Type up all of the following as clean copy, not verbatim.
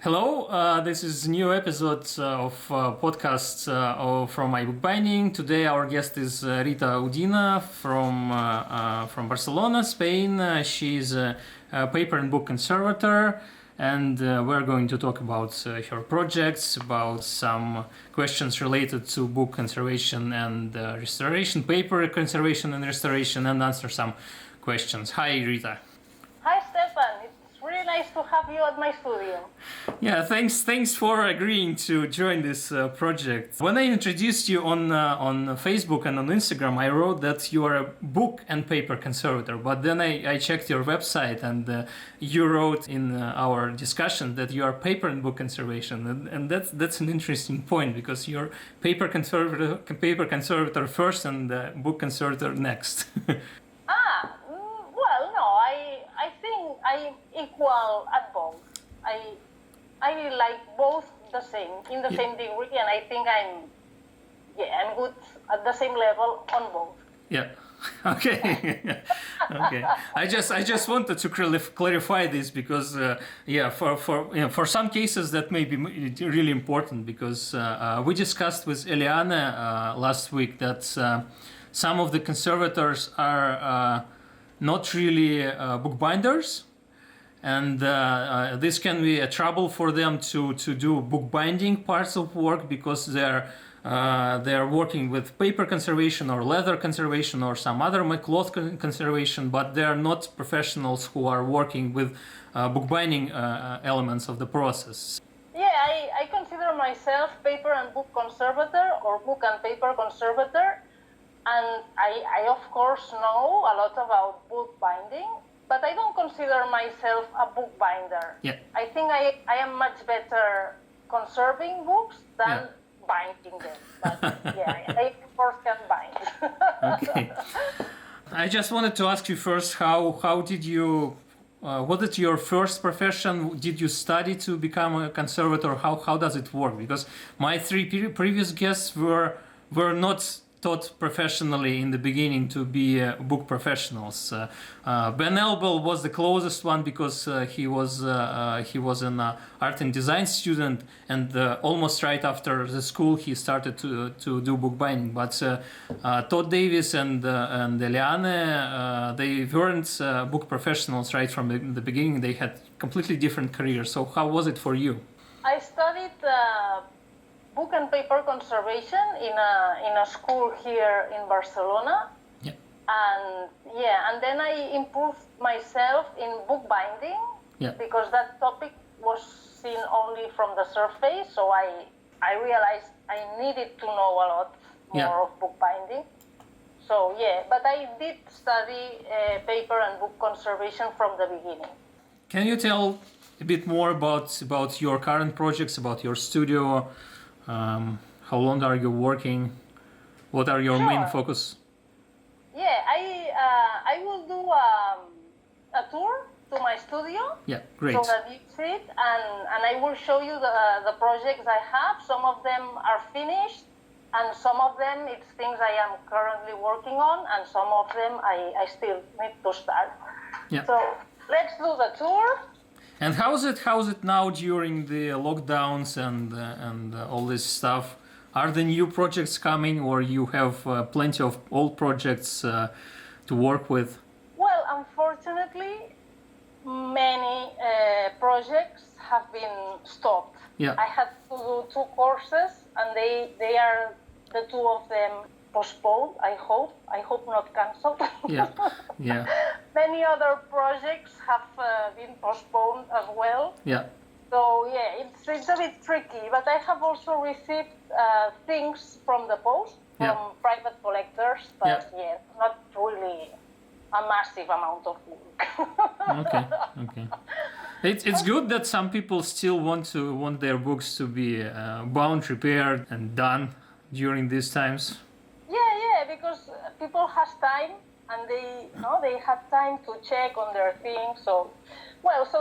Hello, this is a new episode of podcast from iBookBinding. Today our guest is Rita Udina from Barcelona, Spain. She's a paper and book conservator, and we're going to talk about her projects, about some questions related to book conservation and restoration, paper conservation and restoration, and answer some questions. Hi, Rita. Hi, Stefan. It's really nice to have you at my studio. Yeah, thanks for agreeing to join this project. When I introduced you on Facebook and on Instagram, I wrote that you are a book and paper conservator. But then I checked your website, and you wrote in our discussion that you are paper and book conservation, and that's an interesting point because you're paper conservator first and book conservator next. Well, no, I think I'm equal at both. I really like both the same, in the same degree, and I think I'm good at the same level on both. Yeah. Okay. Okay. I just wanted to clarify this because for some cases that may be really important because we discussed with Eliane last week that some of the conservators are not really bookbinders. And this can be a trouble for them to do bookbinding parts of work because they're working with paper conservation or leather conservation or some other cloth conservation, but they're not professionals who are working with bookbinding elements of the process. Yeah, I consider myself paper and book conservator or book and paper conservator, and I of course know a lot about bookbinding. But I don't consider myself a bookbinder. Yeah. I think I am much better conserving books than binding them. But I of course can bind. Okay. I just wanted to ask you first, how did you, what is your first profession? Did you study to become a conservator? How does it work? Because my three previous guests were not taught professionally in the beginning to be book professionals. Ben Elbel was the closest one because he was an art and design student, and almost right after the school he started to do bookbinding. But Todd Davis and Eliane, they weren't book professionals right from the beginning. They had completely different careers. So how was it for you? I studied book and paper conservation in a school here in Barcelona. Yeah. And then I improved myself in bookbinding because that topic was seen only from the surface. So I realized I needed to know a lot more of bookbinding. So but I did study paper and book conservation from the beginning. Can you tell a bit more about your current projects, about your studio? How long are you working? What are your main focus? Yeah, I will do a tour to my studio. Yeah, great. So that you see it, and I will show you the projects I have. Some of them are finished, and some of them it's things I am currently working on, and some of them I still need to start. Yeah. So let's do the tour. And how's it now during the lockdowns and all this stuff? Are the new projects coming, or you have plenty of old projects to work with? Well, unfortunately, many projects have been stopped. Yeah. I had to do 2 courses, and they are the 2 of them postponed. I hope not cancelled. Yeah. Yeah. Many other projects have been postponed as well. Yeah. So it's a bit tricky, but I have also received things from the post from private collectors, but not really a massive amount of work. Okay. It's good that some people still want their books to be bound, prepared, and done during these times. Yeah, because people has time, and they have time to check on their things. So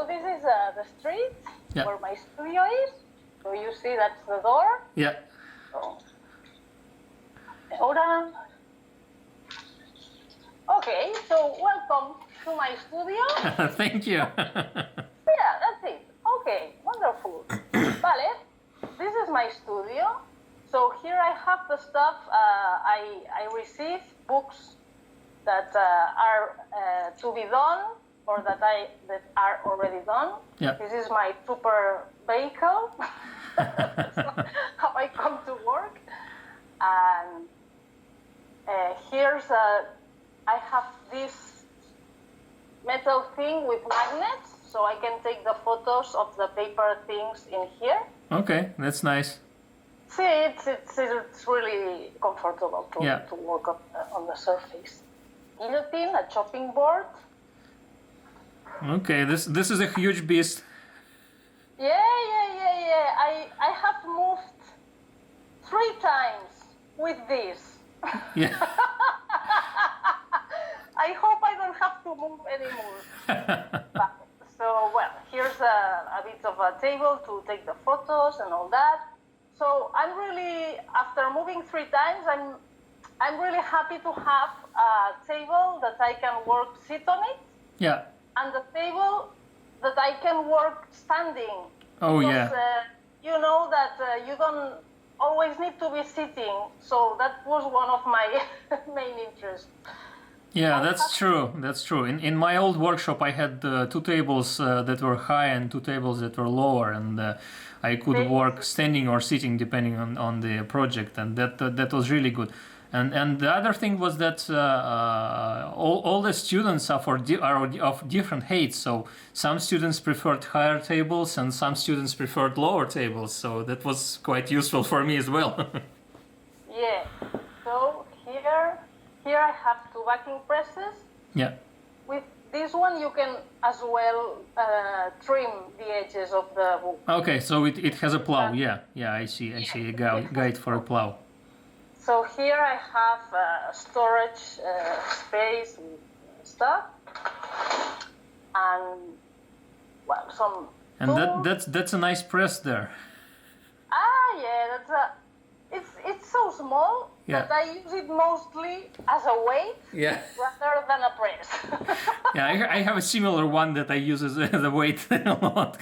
this is the street where my studio is. So you see that's the door. Yeah. So, hold on. Okay, so welcome to my studio. Thank you. Yeah, that's it. Okay, wonderful. Vale, this is my studio. So here I have the stuff. I receive books that are to be done or that are already done. Yeah. This is my super vehicle. How I come to work. And I have this metal thing with magnets, so I can take the photos of the paper things in here. Okay, that's nice. See, it's really comfortable to work on the surface. Guillotine, a chopping board. Okay, this is a huge beast. Yeah. I have moved 3 times with this. Yeah. I hope I don't have to move anymore. So, well, here's a bit of a table to take the photos and all that. So I'm really, after moving 3 times, I'm really happy to have a table that I can sit on it. Yeah. And the table that I can work standing. Oh, because, yeah. You know that you don't always need to be sitting. So that was one of my main interests. Yeah, that's true. That's true. In my old workshop, I had 2 tables that were high and 2 tables that were lower, and I could work standing or sitting depending on the project, and that was really good. And the other thing was that all the students are of different heights. So some students preferred higher tables, and some students preferred lower tables. So that was quite useful for me as well. Yeah. So here I have 2 backing presses. Yeah. With this one, you can as well trim the edges of the book. Okay, so it has a plough. Yeah, I see a guide for a plough. So here I have storage space and stuff, and some. And that's a nice press there. Yeah, it's so small that I use it mostly as a weight rather than a press. Yeah, I have a similar one that I use as a weight a lot.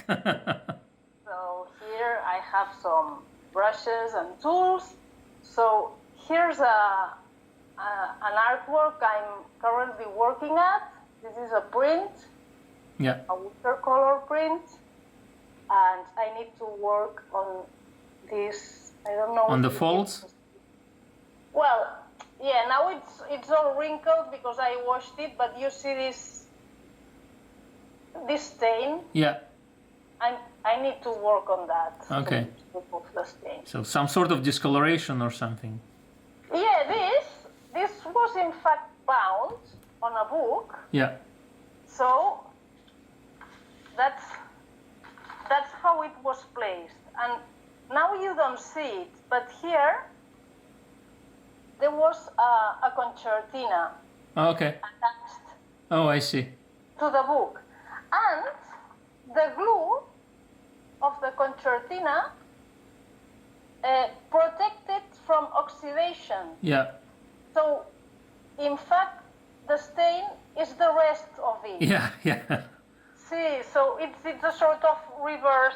So here I have some brushes and tools. So here's an artwork I'm currently working at. This is a print, a watercolor print, and I need to work on this. I don't know. On the folds? Well, yeah. Now it's all wrinkled because I washed it. But you see this stain? Yeah. I need to work on that. Okay. To remove the stain. So some sort of discoloration or something. Yeah, this was in fact bound on a book. Yeah. So that's how it was placed. And now you don't see it, but here there was a concertina attached. Oh, I see. To the book. And the glue of the concertina protected from oxidation. Yeah. So, in fact, the stain is the rest of it. Yeah. See, so it's a sort of reverse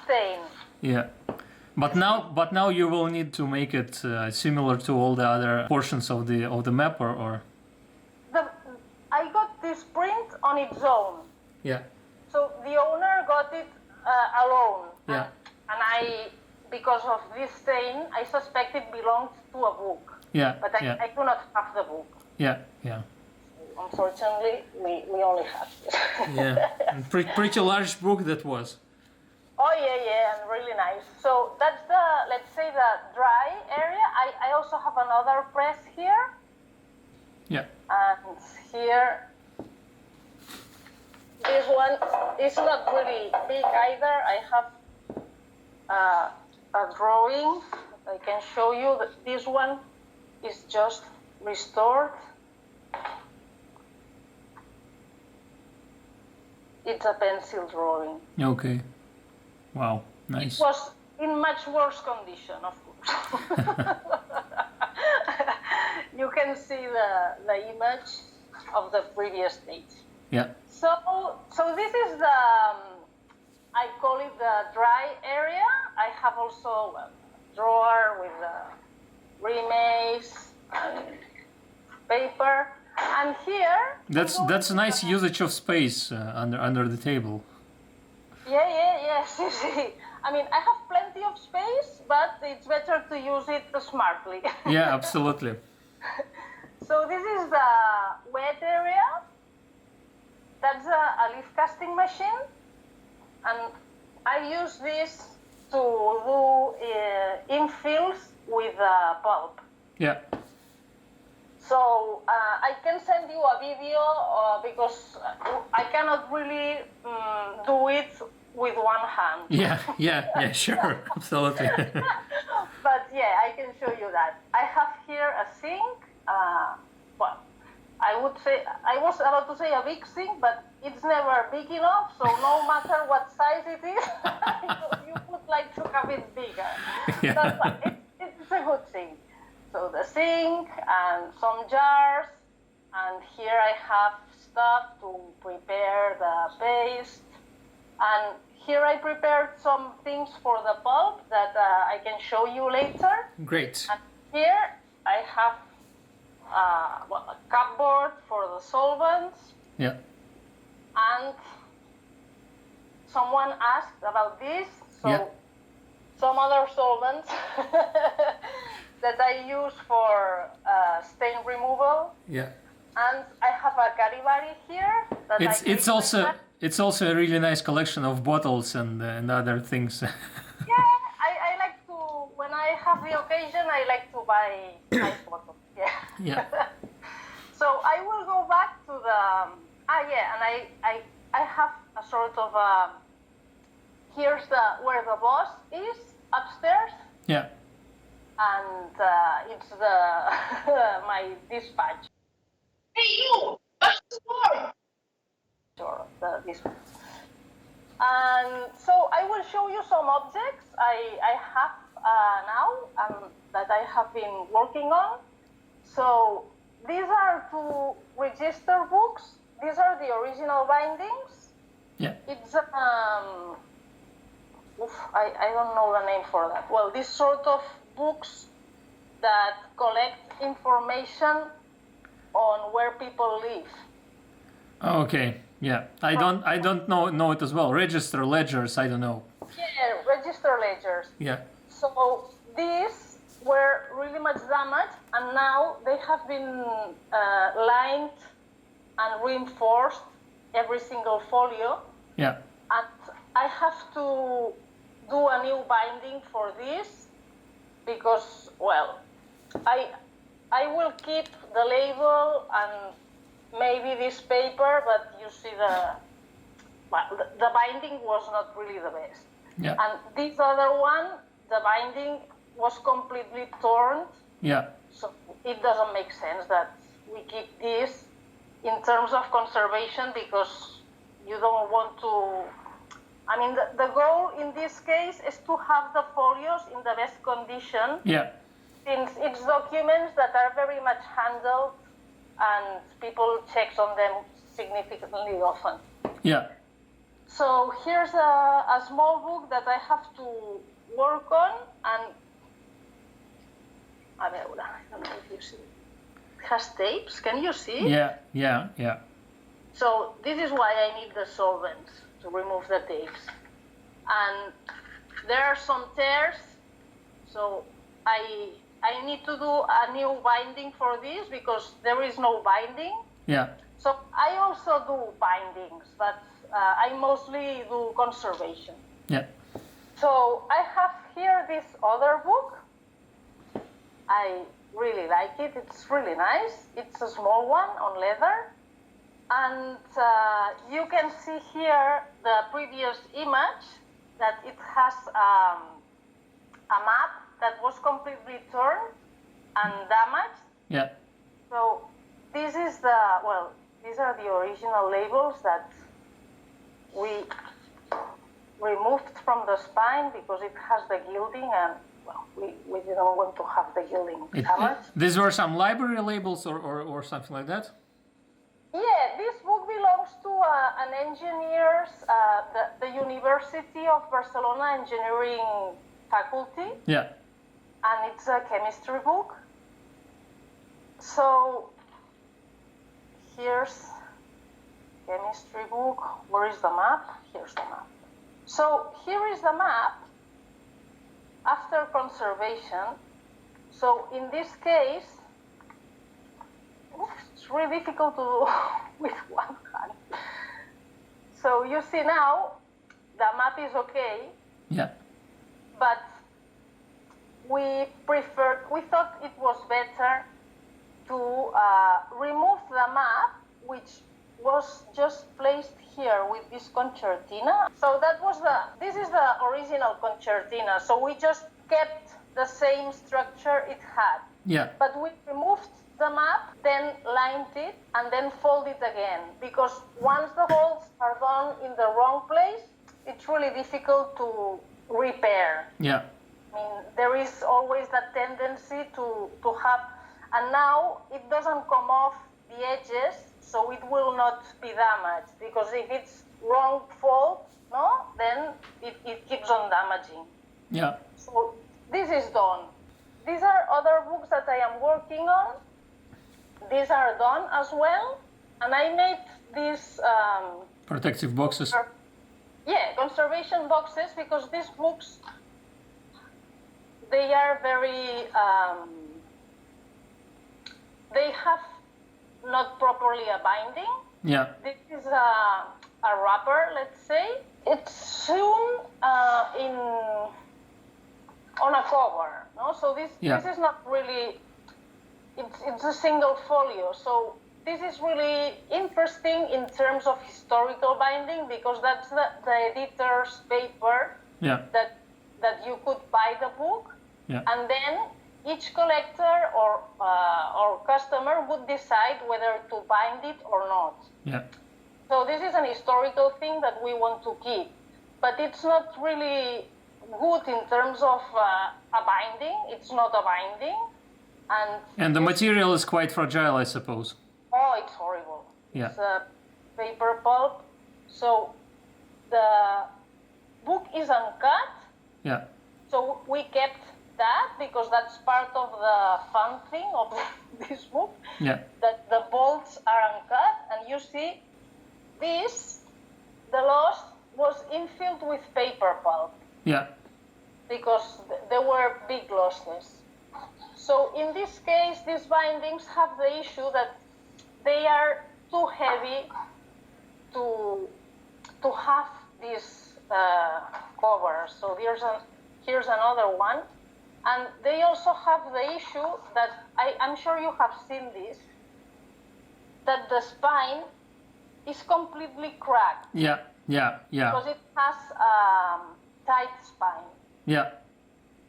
stain. Yeah. But now you will need to make it similar to all the other portions of the map, or. I got this print on its own. Yeah. So the owner got it alone. Yeah. And I, because of this stain, I suspect it belonged to a book. Yeah. But I do not have the book. Yeah. Unfortunately, we only have this. Yeah. And pretty large book that was. Oh yeah, and really nice. So that's let's say the dry area. I also have another press here. Yeah. And here, this one is not really big either. I have a drawing. I can show you that this one is just restored. It's a pencil drawing. Okay. Wow, nice. It was in much worse condition, of course. You can see the image of the previous stage. Yeah. So this is I call it the dry area. I have also a drawer with remace and paper. And here... That's a nice usage of space under the table. Yes, you see. I mean, I have plenty of space, but it's better to use it smartly. Yeah, absolutely. So this is the wet area. That's a leaf casting machine. And I use this to do infills with pulp. Yeah. So I can send you a video because I cannot really do it with one hand. Yeah, sure, absolutely. But yeah, I can show you that. I have here a sink. Well, I would say, I was about to say a big sink, but it's never big enough. So no matter what size it is, you would like to have it bigger. Yeah. That's fine. It's a good sink. So the sink and some jars, and here I have stuff to prepare the paste, and here I prepared some things for the pulp that I can show you later. Great. And here I have a cupboard for the solvents. Yeah. And someone asked about this, so yeah. Some other solvents that I use for stain removal. Yeah. And I have a Garibari here. That It's also a really nice collection of bottles and other things. Yeah, I like to, when I have the occasion, I like to buy nice bottles. Yeah. Yeah. So I will go back to the, and I have a sort of, here's where the boss is, upstairs. Yeah. And it's my dispatch. Hey, you! What's the door? Sure, the dispatch. And so I will show you some objects I have now that I have been working on. So these are two register books. These are the original bindings. Yeah. It's I don't know the name for that. Well, this sort of books that collect information on where people live. Okay. Yeah. I don't know it as well. Register ledgers. I don't know. Yeah, register ledgers. Yeah. So these were really much damaged, and now they have been lined and reinforced every single folio. Yeah. And I have to do a new binding for this because, well, I will keep the label and maybe this paper, but you see the binding was not really the best. Yeah. And this other one, the binding was completely torn. Yeah. So it doesn't make sense that we keep this in terms of conservation because you don't want to. I mean, the goal in this case is to have the folios in the best condition. Yeah. Since it's documents that are very much handled and people check on them significantly often. Yeah. So here's a small book that I have to work on, and I don't know if you see. It has tapes. Can you see? Yeah. So this is why I need the solvents to remove the tapes. And there are some tears, so I need to do a new binding for this because there is no binding. Yeah. So I also do bindings, but I mostly do conservation. Yeah. So I have here this other book. I really like it. It's really nice. It's a small one on leather. And you can see here the previous image that it has a map that was completely torn and damaged. Yeah. So this is these are the original labels that we removed from the spine because it has the gilding and we didn't want to have the gilding damaged. These were some library labels or something like that? Yeah, this book belongs to an engineer's, the University of Barcelona engineering faculty. Yeah. And it's a chemistry book. So here's chemistry book. Where is the map? Here's the map. So here is the map after conservation. So in this case, it's really difficult to do with one hand. So you see now, the map is okay. Yeah. But we thought it was better to remove the map, which was just placed here with this concertina. So this is the original concertina. So we just kept the same structure it had. Yeah. But we removed the map, then lined it, and then fold it again. Because once the holes are done in the wrong place, it's really difficult to repair. Yeah. I mean, there is always that tendency to have, and now it doesn't come off the edges, so it will not be damaged, because if it's wrong fold, no, then it keeps on damaging. Yeah. So this is done. These are other books that I am working on. These are done as well, and I made these protective boxes. Conservation boxes, because these books, they are very, they have not properly a binding. Yeah. This is a wrapper, let's say. It's sewn on a cover, no? So this is not really, it's a single folio. So this is really interesting in terms of historical binding, because that's the editor's paper that you could buy the book. Yeah. And then each collector or customer would decide whether to bind it or not. Yeah. So this is an historical thing that we want to keep, but it's not really good in terms of a binding. It's not a binding, and the material is quite fragile, I suppose. Oh, it's horrible. Yeah. It's a paper pulp. So the book is uncut. Yeah. So we kept that because that's part of the fun thing of this book. Yeah. That the bolts are uncut, and you see this, the loss was infilled with paper pulp. Yeah. Because there were big losses. So in this case, these bindings have the issue that they are too heavy to have this cover. So here's another one. And they also have the issue that I'm sure you have seen this, that the spine is completely cracked. Yeah. Because it has a tight spine. Yeah.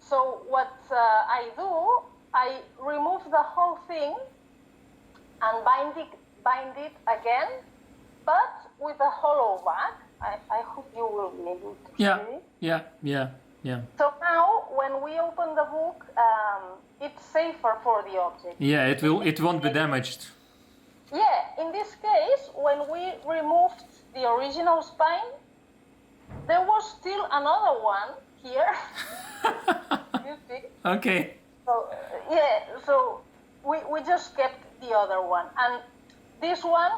So what I do, I remove the whole thing and bind it again, but with a hollow back. I hope you will be able to see it. Yeah. So now, when we open the book, it's safer for the object. Yeah, it won't be damaged. Yeah, in this case, when we removed the original spine, there was still another one here. You see? Okay. So so we just kept the other one, and this one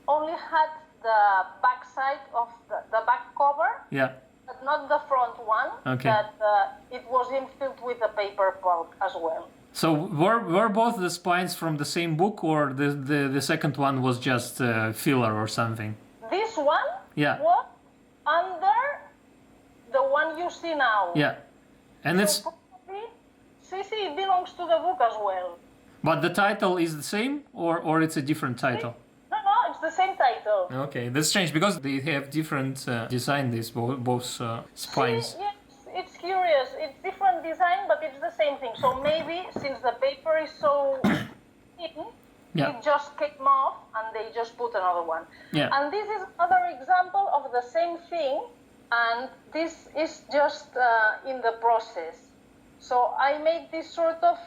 only had the back side of the back cover. Yeah. But not the front one. Okay. That it was infilled with the paper pulp as well. So were both the spines from the same book, or the second one was just filler or something? This one was under the one you see now. Yeah. And so it's... probably, see, it belongs to the book as well. But the title is the same, or it's a different title? No, it's the same title. Okay, that's strange, because they have different design, these both spines. Yes, it's curious. It's different design, but it's the same thing. So maybe since the paper is so thin, it just came off and they just put another one. Yeah. And this is another example of the same thing, and this is just in the process. So I made this sort of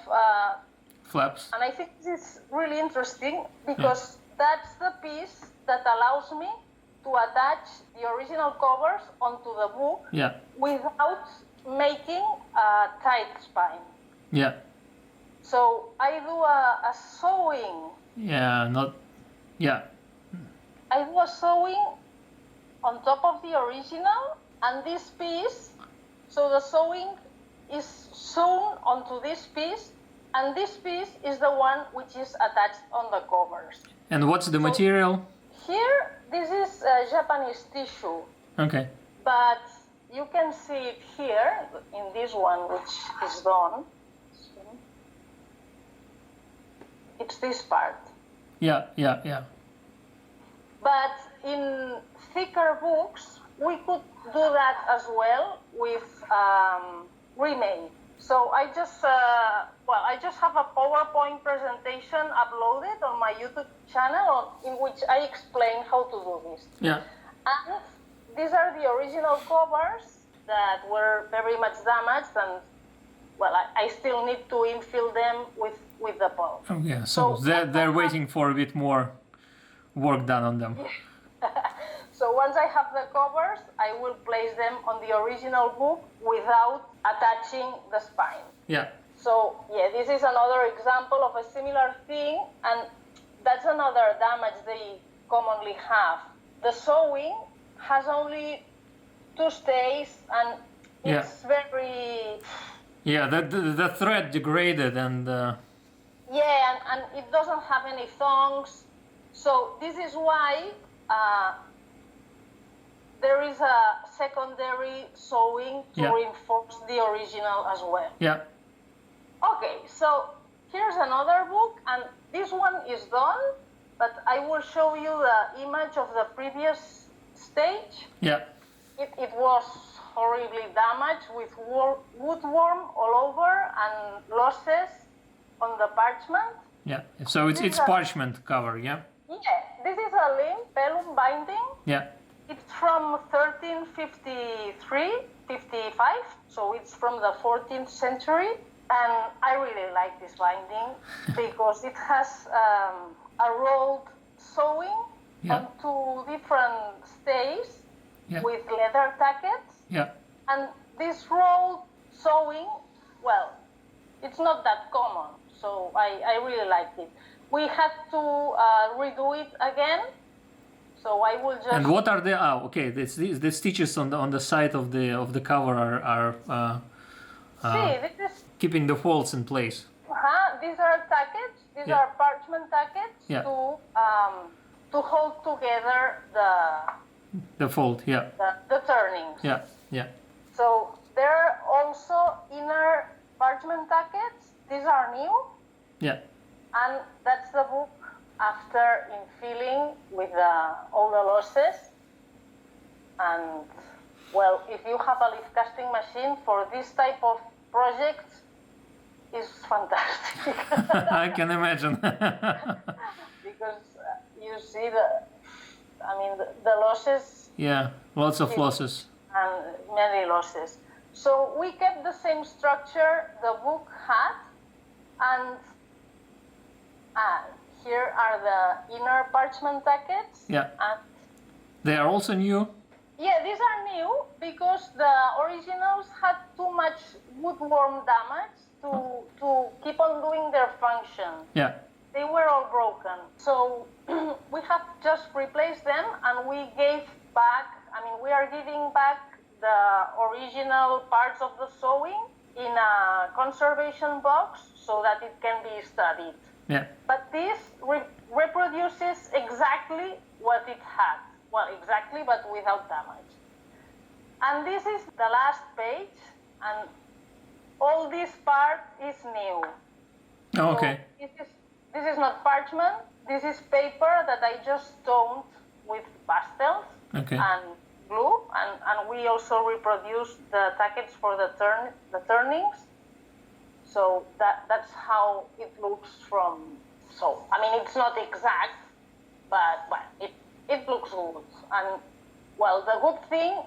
flaps. And I think this is really interesting because that's the piece that allows me to attach the original covers onto the book without making a tight spine. Yeah. So I do a sewing. I do a sewing on top of the original, and this piece, so the sewing is sewn onto this piece, and this piece is the one which is attached on the covers. And what's the material? Here, this is Japanese tissue. Okay. But you can see it here, in this one, which is done. It's this part. Yeah. But in thicker books, we could do that as well with remade. So I just have a PowerPoint presentation uploaded on my YouTube channel in which I explain how to do this. Yeah. And these are the original covers that were very much damaged, and I still need to infill them with the pulp. Oh yeah. So they're waiting for a bit more work done on them. So once I have the covers, I will place them on the original book without attaching the spine. Yeah. So this is another example of a similar thing, and that's another damage they commonly have. The sewing has only 2 stays, and it's very... Yeah, the thread degraded and... and it doesn't have any thongs. So this is why there is a secondary sewing to reinforce the original as well. Yeah. Okay, so here's another book, and this one is done, but I will show you the image of the previous stage. Yeah. It was horribly damaged with woodworm all over and losses on the parchment. Yeah, so it's parchment cover, yeah? Yeah, this is a Vellum binding. Yeah. It's from 1353-55, so it's from the 14th century. And I really like this binding because it has a rolled sewing on 2 different stays with leather tackets. Yeah. And this rolled sewing, it's not that common, so I really liked it. We had to redo it again, so I will just... And what are the... the stitches on the side of the cover are this is... keeping the folds in place. These are tackets. These are parchment tackets to hold together the fold. Yeah. The turnings. Yeah. So there are also inner parchment tackets. These are new. Yeah. And that's the book after infilling with all the losses. And if you have a leaf casting machine for this type of projects, is fantastic. I can imagine. Because you see the losses. Yeah, lots of losses. And many losses. So we kept the same structure the book had, and here are the inner parchment tackets. Yeah. And they are also new? Yeah, these are new because the originals had too much woodworm damage to keep on doing their function. Yeah. They were all broken. So we have just replaced them, and we are giving back the original parts of the sewing in a conservation box so that it can be studied. Yeah. But this reproduces exactly what it had. Well, exactly, but without damage. And this is the last page, and all this part is new. Oh, okay. So this is not parchment. This is paper that I just toned with pastels and glue, and we also reproduced the tackets for the turnings. So that's how it looks from. So it's not exact, but it looks good. And the good thing,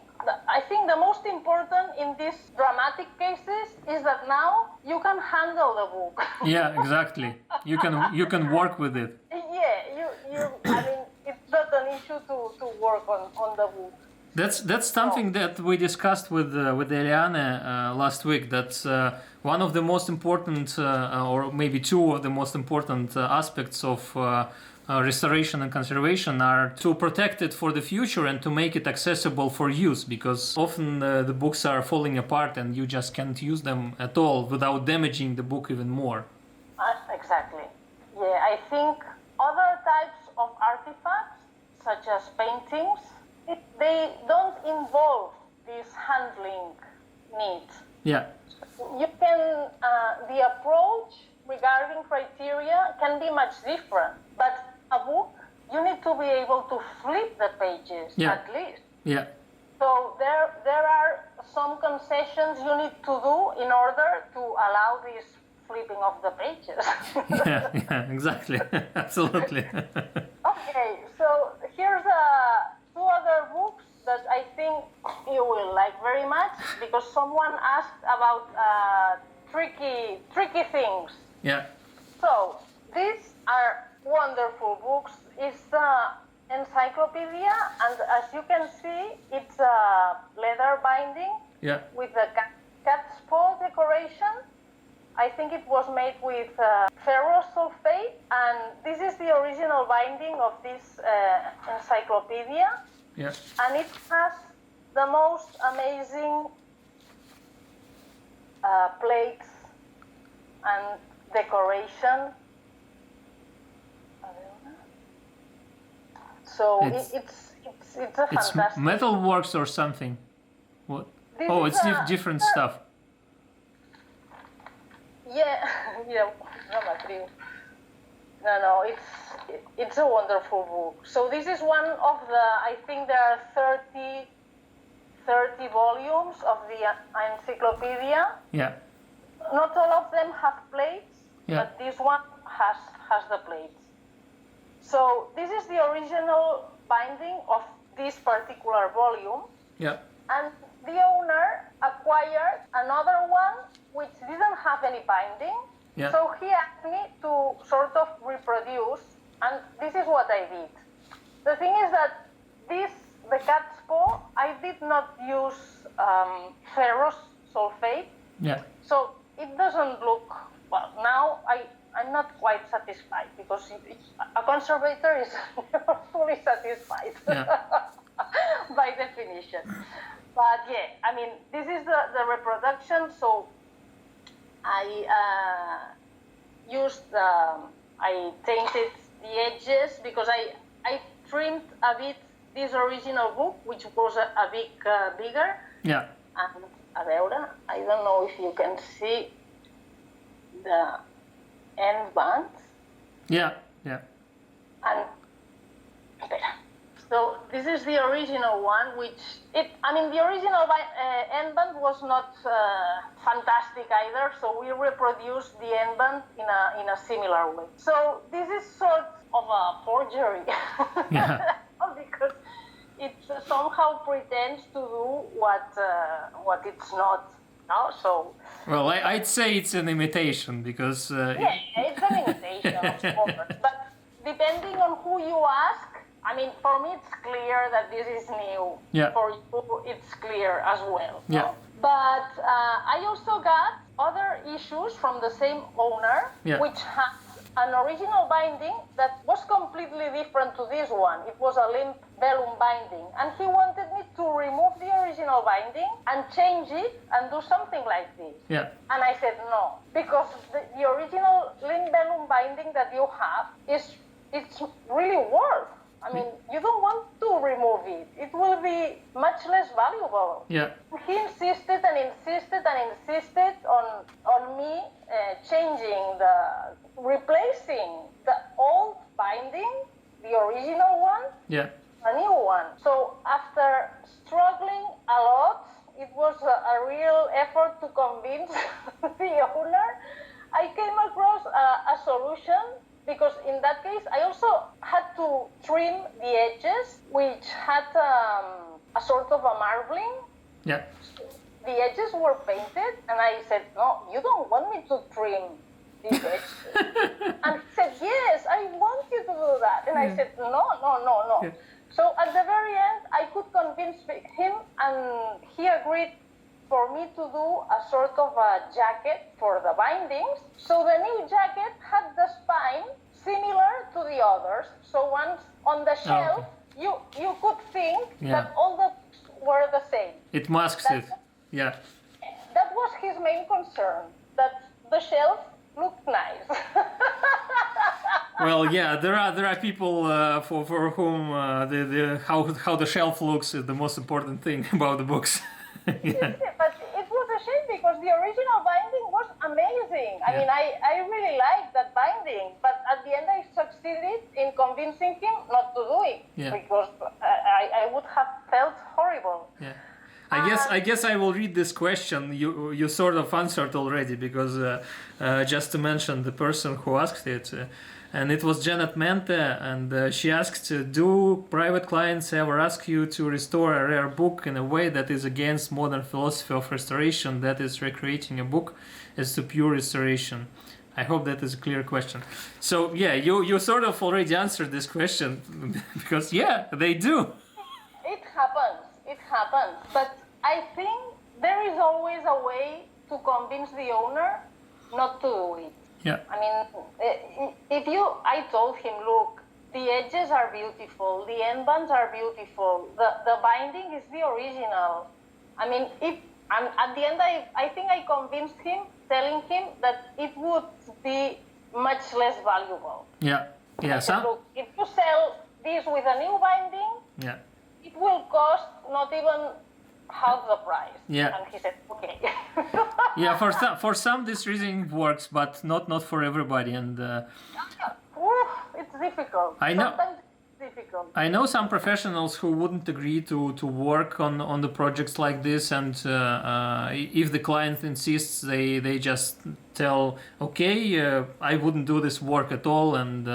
I think the most important in these dramatic cases is that now you can handle the book. Yeah, exactly. You can work with it. Yeah, it's not an issue to work on the book. That's something that we discussed with Eliane last week. That's one of the most important, or maybe two of the most important aspects of restoration and conservation are to protect it for the future and to make it accessible for use, because often the books are falling apart and you just can't use them at all without damaging the book even more. Exactly. Yeah, I think other types of artifacts, such as paintings, they don't involve this handling need. Yeah. You can, the approach regarding criteria can be much different, but a book, you need to be able to flip the pages at least. Yeah. So there are some concessions you need to do in order to allow this flipping of the pages. yeah, exactly. Absolutely. Okay, so here's two other books that I think you will like very much, because someone asked about tricky things. Yeah. So these are wonderful books. It's the encyclopedia, and as you can see, it's a leather binding with a cat's paw decoration. I think it was made with ferrous sulfate, and this is the original binding of this encyclopedia. Yeah. And it has the most amazing plates and decoration. So it's a fantastic. It's metalworks or something. What? It's different stuff. Yeah, no, it's a wonderful book. So this is one of the, I think there are 30 volumes of the encyclopedia. Yeah. Not all of them have plates, but this one has the plates. So this is the original binding of this particular volume. Yeah. And the owner acquired another one which didn't have any binding. Yeah. So he asked me to sort of reproduce, and this is what I did. The thing is that the cat's paw, I did not use ferrous sulfate. Yeah. So it doesn't look, well, now I'm not quite satisfied, because a conservator is never fully satisfied by definition. But yeah, I mean, this is the reproduction, so I I tainted the edges, because I trimmed a bit this original book, which was a bit bigger. Yeah. And I don't know if you can see the end bands. Yeah. And so this is the original one, the original end band was not fantastic either, so we reproduced the end band in a similar way. So this is sort of a forgery. Yeah. Because it somehow pretends to do what it's not. No? So. Well, I'd say it's an imitation, because... it's an imitation, of course. But depending on who you ask, I mean, for me it's clear that this is new. Yeah. For you, it's clear as well. Yeah. No? But I also got other issues from the same owner, which had an original binding that was completely different to this one. It was a limp Vellum binding, and he wanted me to remove the original binding and change it and do something like this. Yeah. And I said no, because the original limp Vellum binding that you have it's really worth. I mean, you don't want to remove it. It will be much less valuable. Yeah. He insisted on me replacing the old binding, the original one, a new one. So after struggling a lot, it was a real effort to convince the owner. I came across a solution, because in that case, I also had to trim the edges, which had a sort of a marbling. Yeah. The edges were painted, and I said, no, you don't want me to trim these edges. And he said, yes, I want you to do that. And I said, no. Yeah. So at the very end, I could convince him, and he agreed for me to do a sort of a jacket for the bindings. So the new jacket had the spine similar to the others. So once on the shelf, you could think that all the books were the same. It masks it. Yeah. That was his main concern, that the shelf looked nice. Well, yeah, there are people for whom how the shelf looks is the most important thing about the books. Yeah. But it was a shame because the original binding was amazing. I mean, I really liked that binding, but at the end I succeeded in convincing him not to do it because I would have felt horrible. Yeah. I guess I will read this question. You sort of answered already because just to mention the person who asked it, and it was Janet Mente, and she asked, do private clients ever ask you to restore a rare book in a way that is against modern philosophy of restoration, that is recreating a book as to pure restoration? I hope that is a clear question. So yeah, you sort of already answered this question because they do. It happens, but I think there is always a way to convince the owner not to do it. Yeah. I mean, I told him, look, the edges are beautiful, the end bands are beautiful, the binding is the original. I mean, at the end, I think I convinced him, telling him that it would be much less valuable. Yeah. Yeah. Look, if you sell this with a new binding, it will cost not even half the price. Yeah. And he said, okay. Yeah, for some this reasoning works, but not for everybody. And it's difficult. I know. Sometimes it's difficult. I know some professionals who wouldn't agree to work on the projects like this, and if the client insists, they just tell, okay, I wouldn't do this work at all, and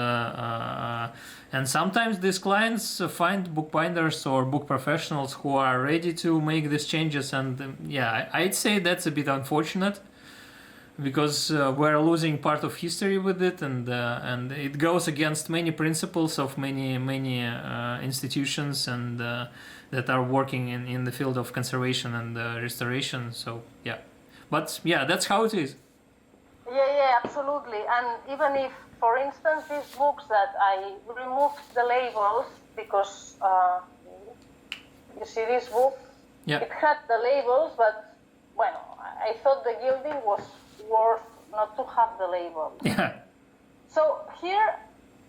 sometimes these clients find bookbinders or book professionals who are ready to make these changes, and I'd say that's a bit unfortunate, because we're losing part of history with it, and it goes against many principles of many institutions and that are working in the field of conservation and restoration. So but that's how it is. Yeah, absolutely. And even if, for instance, these books that I removed the labels because you see this book, it had the labels, but I thought the gilding was worth not to have the labels. Yeah. So here,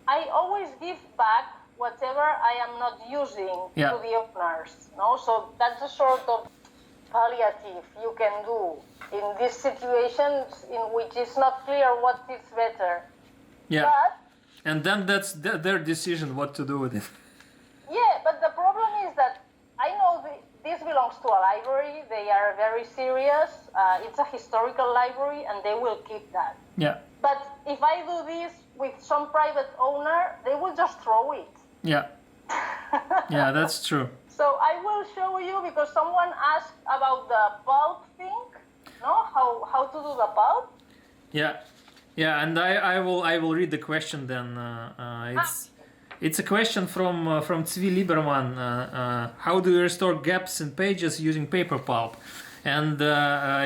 I always give back whatever I am not using to the owners. No, so that's a sort of palliative you can do in these situations in which it's not clear what is better. Yeah. And then that's their decision what to do with it. Yeah, but the problem is that I know this belongs to a library. They are very serious. It's a historical library, and they will keep that. Yeah. But if I do this with some private owner, they will just throw it. Yeah. Yeah, that's true. So I will show you, because someone asked about the pulp thing, no? How to do the pulp? Yeah. Yeah, and I will read the question then. It's a question from Tzvi Liberman. How do you restore gaps in pages using paper pulp? And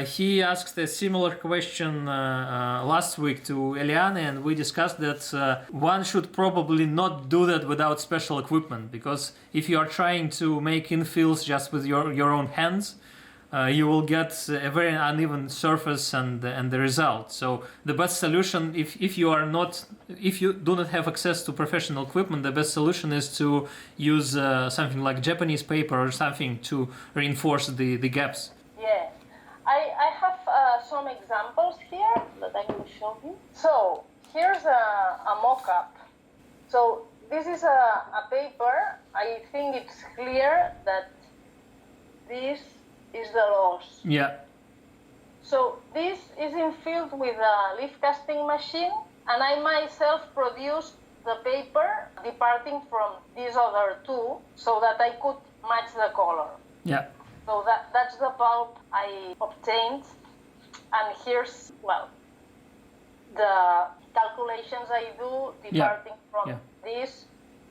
he asked a similar question last week to Eliane, and we discussed that one should probably not do that without special equipment, because if you are trying to make infills just with your own hands, you will get a very uneven surface and the result. So the best solution, if you do not have access to professional equipment, the best solution is to use something like Japanese paper or something to reinforce the gaps. Yeah, I have some examples here that I will show you. So here's a mock-up. So this is a paper. I think it's clear that this is the loss. Yeah. So this is infilled with a leaf casting machine, and I myself produced the paper departing from these other two so that I could match the color. Yeah. So that's the pulp I obtained, and here's, the calculations I do departing from this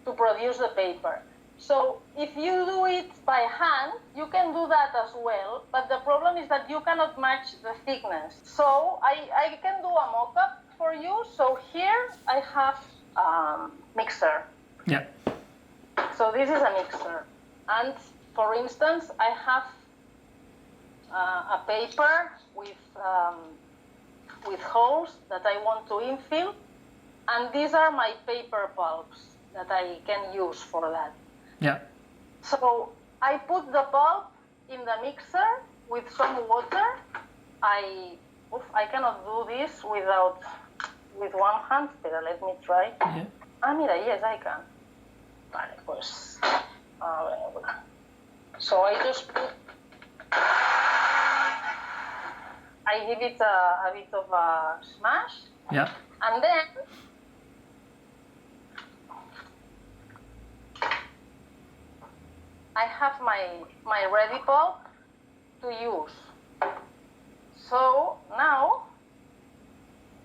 to produce the paper. So if you do it by hand, you can do that as well, but the problem is that you cannot match the thickness. So I can do a mock-up for you. So here I have a mixer. Yeah. So this is a mixer. And for instance, I have a paper with holes that I want to infill, and these are my paper pulps that I can use for that. Yeah. So I put the pulp in the mixer with some water. I cannot do this with one hand. Pero let me try. Yeah. Mira, yes, I can. Vale, pues. So I just put. I give it a bit of a smash. Yeah. And then I have my ready pulp to use. So now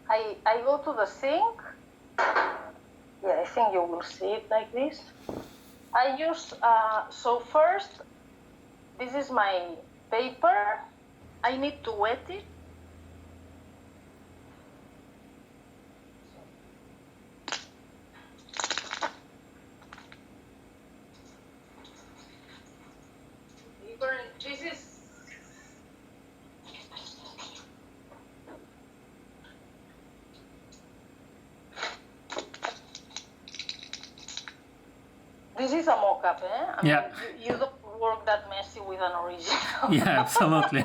I go to the sink. Yeah, I think you will see it like this. I use, so first, this is my paper. I need to wet it. This is a mock-up, eh? I mean, you don't work that messy with an original. Yeah, absolutely.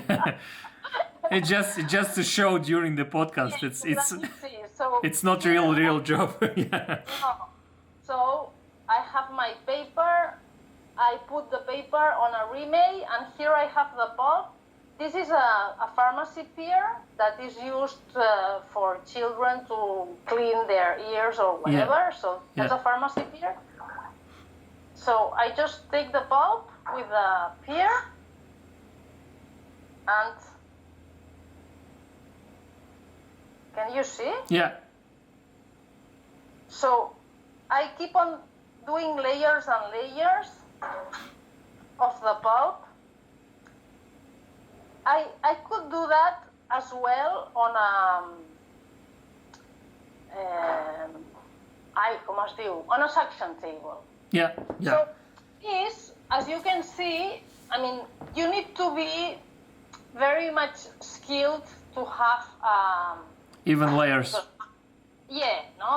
It's just to show during the podcast. It's not real job. Yeah. No. So I have my paper. I put the paper on a remake, and here I have the pulp. This is a pharmacy peer that is used for children to clean their ears or whatever. Yeah. So that's a pharmacy peer. So I just take the pulp with the peer and can you see? Yeah. So I keep on doing layers and layers of the pulp. I could do that as well on on a suction table. Yeah. So this, as you can see, I mean, you need to be very much skilled to have even layers.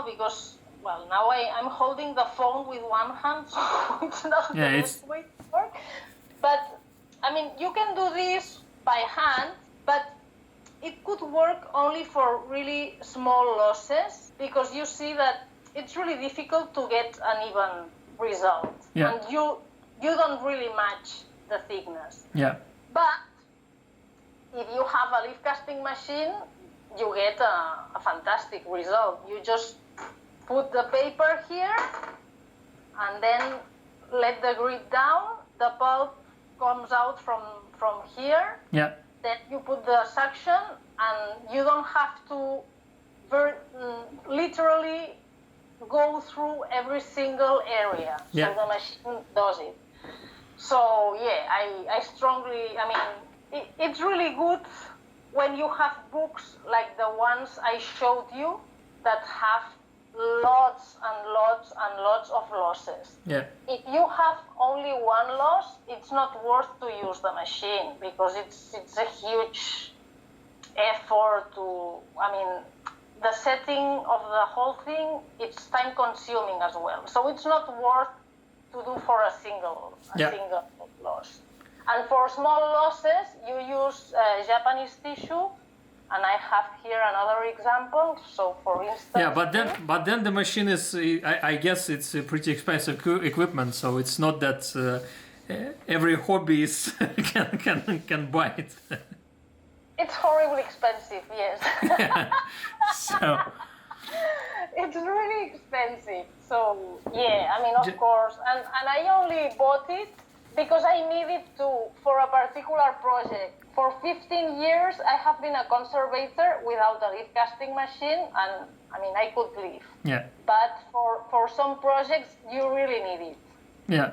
Because well, now I'm holding the phone with one hand, so it's not the best way to work. But I mean, you can do this by hand, but it could work only for really small losses, because you see that it's really difficult to get an even result, and you don't really match the thickness. Yeah. But if you have a leaf casting machine, you get a fantastic result. You just put the paper here, and then let the grid down. The pulp comes out from here. Yeah. Then you put the suction, and you don't have to literally go through every single area. Yeah. So the machine does it. So yeah, I strongly, I mean, it's really good when you have books like the ones I showed you that have lots and lots and lots of losses. Yeah. If you have only one loss, it's not worth to use the machine, because it's a huge effort to, I mean, the setting of the whole thing, it's time consuming as well. So it's not worth to do for a single loss. And for small losses, you use Japanese tissue, and I have here another example. So for instance... Yeah, but then the machine is, I guess it's a pretty expensive equipment, so it's not that every hobbyist can buy it. It's horribly expensive, yes. So... It's really expensive. So, yeah, I mean, of course. And I only bought it because I needed to, for a particular project. for 15 years, I have been a conservator without a leaf casting machine, and I mean, I could leave. Yeah. But for some projects, you really need it. Yeah.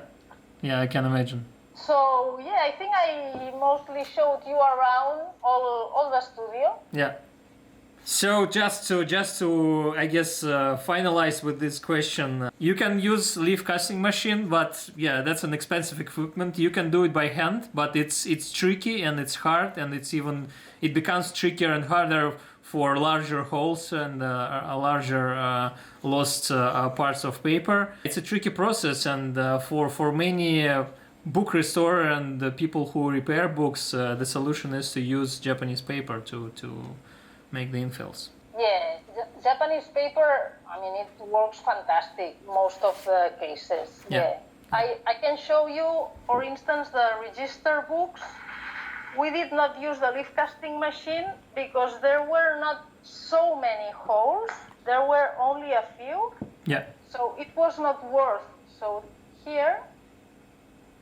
Yeah, I can imagine. So yeah, I think I mostly showed you around all the studio. Yeah. So just to I guess finalize with this question, you can use leaf casting machine, but yeah, that's an expensive equipment. You can do it by hand, but it's tricky and it's hard, and it becomes trickier and harder for larger holes and larger lost parts of paper. It's a tricky process, and for many book restorer and the people who repair books, the solution is to use Japanese paper to make the infills. Yeah, Japanese paper, I mean, it works fantastic most of the cases. Yeah. I can show you, for instance, the register books. We did not use the leaf casting machine because there were not so many holes. There were only a few. Yeah. So it was not worth. So here,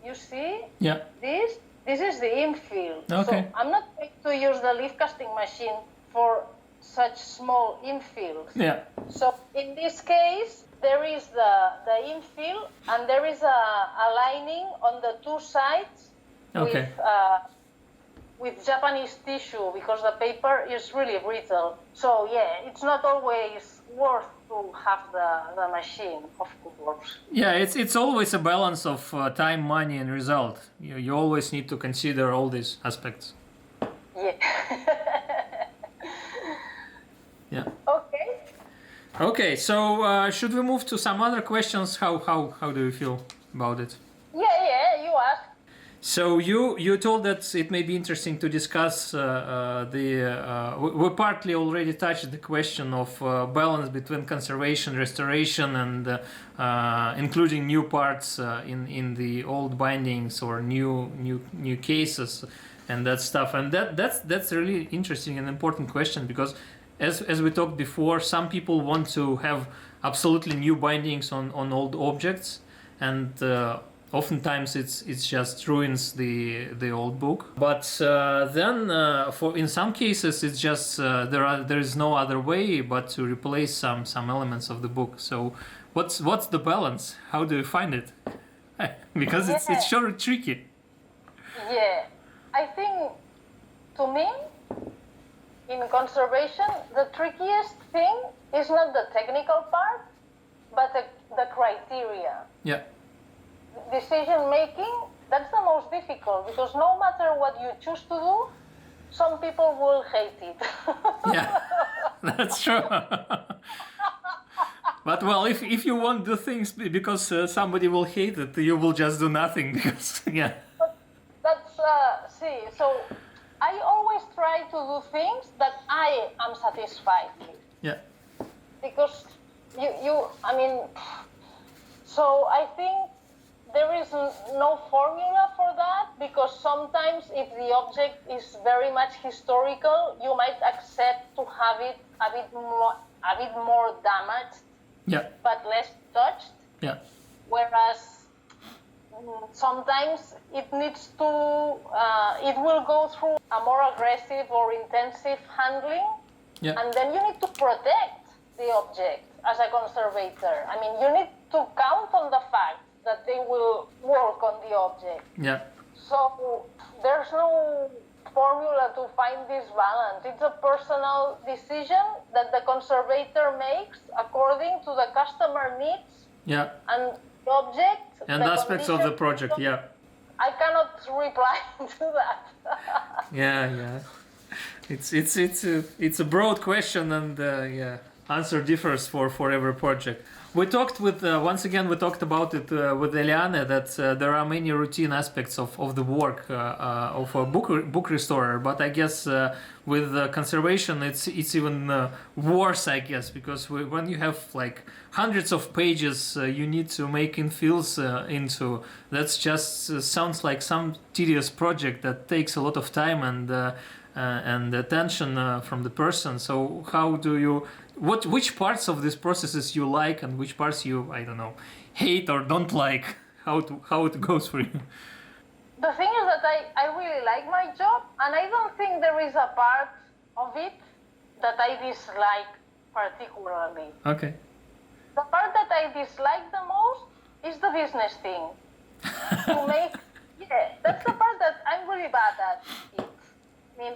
you see, this is the infill. Okay. So I'm not going to use the leaf casting machine for such small infills. Yeah. So in this case, there is the infill, and there is a lining on the two sides with Japanese tissue, because the paper is really brittle. So yeah, it's not always worth to have the machine, of course. Yeah, it's always a balance of time, money, and result. You always need to consider all these aspects. Yeah. Yeah. Okay. Okay, so should we move to some other questions? How do you feel about it? Yeah, you asked. So you told that it may be interesting to discuss we partly already touched the question of balance between conservation, restoration, and including new parts in the old bindings or new cases and that stuff. And that's a really interesting and important question, because as we talked before, some people want to have absolutely new bindings on old objects, and oftentimes it's just ruins the old book. But then for in some cases it's just there is no other way but to replace some elements of the book. So what's the balance? How do you find it? Because it's sure tricky. Yeah, I think to me, in conservation, the trickiest thing is not the technical part, but the criteria. Yeah. Decision making, that's the most difficult, because no matter what you choose to do, some people will hate it. Yeah, that's true. But well, if you won't do things because somebody will hate it, you will just do nothing. Because But that's so I always try to do things that I am satisfied with. Yeah. Because I mean, so I think there is no formula for that, because sometimes if the object is very much historical, you might accept to have it a bit more damaged, but less touched. Yeah. Whereas sometimes it needs to, it will go through a more aggressive or intensive handling, and then you need to protect the object as a conservator. I mean, you need to count on the fact that they will work on the object. Yeah. So there's no formula to find this balance. It's a personal decision that the conservator makes according to the customer needs. Yeah. And the object and the aspects of the project. Yeah. I cannot reply to that. Yeah. It's a broad question, and answer differs for every project. We talked once again about it with Eliane, that there are many routine aspects of the work of a book restorer, but I guess with conservation it's even worse, I guess, because when you have like hundreds of pages you need to make infills into, that's just sounds like some tedious project that takes a lot of time and attention from the person. So how do you, which parts of these processes you like and which parts you, I don't know, hate or don't like? How it goes for you? The thing is that I really like my job, and I don't think there is a part of it that I dislike particularly. Okay. The part that I dislike the most is the business thing. That's the part that I'm really bad at. I mean,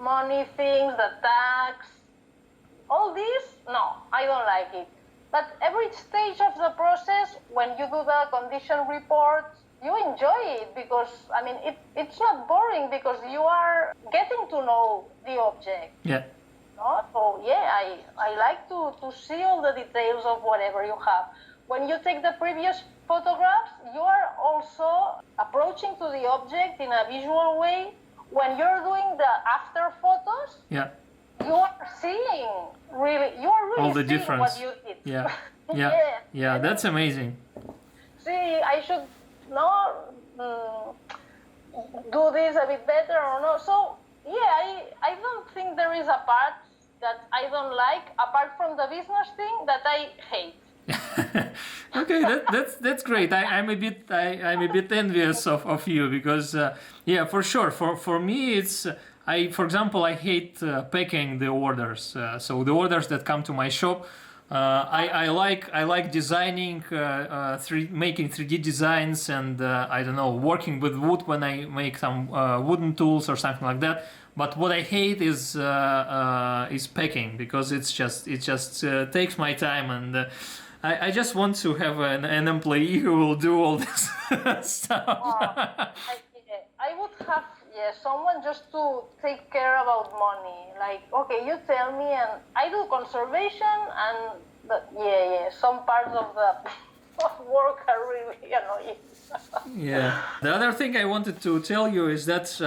money things, the tax, all this, no, I don't like it. But every stage of the process, when you do the condition report, you enjoy it because, I mean, it's not boring because you are getting to know the object. Yeah. No? So, yeah, I like to see all the details of whatever you have. When you take the previous photographs, you are also approaching to the object in a visual way. When you're doing the after photos, yeah, you are really all the seeing difference. what you did. Yeah, yeah, yeah. That's amazing. See, I should not do this a bit better or no. So yeah, I don't think there is a part that I don't like apart from the business thing that I hate. Okay, that's great. I'm a bit envious of you because yeah, for sure. For me, it's for example, I hate packing the orders. So the orders that come to my shop, I like designing, making 3D designs, and I don't know, working with wood when I make some wooden tools or something like that. But what I hate is packing because it just takes my time, and I just want to have an employee who will do all this stuff. I would have someone just to take care about money. Like, okay, you tell me, and I do conservation, and some parts of the work are really annoying. Yeah. The other thing I wanted to tell you is that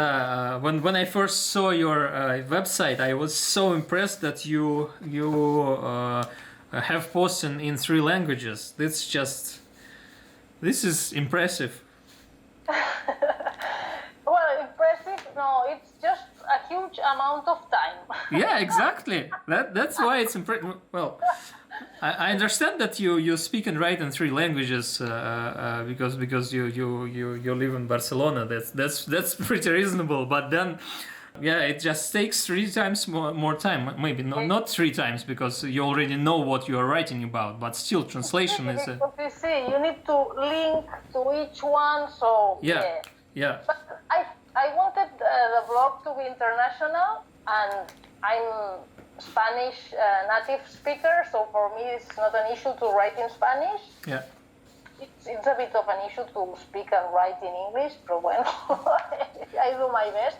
when I first saw your website, I was so impressed that you have posts in 3 languages. This is impressive. Well, impressive? No, it's just a huge amount of time. Yeah, exactly. That's why it's impressive. Well, I understand that you speak and write in 3 languages because you live in Barcelona. That's pretty reasonable. But then, yeah, it just takes 3 times more time. Maybe not 3 times because you already know what you are writing about. But still, translation is. You see, you need to link to each one. So yeah. But I wanted the blog to be international, and I'm Spanish native speaker, so for me it's not an issue to write in Spanish. Yeah. It's a bit of an issue to speak and write in English, but well, I do my best.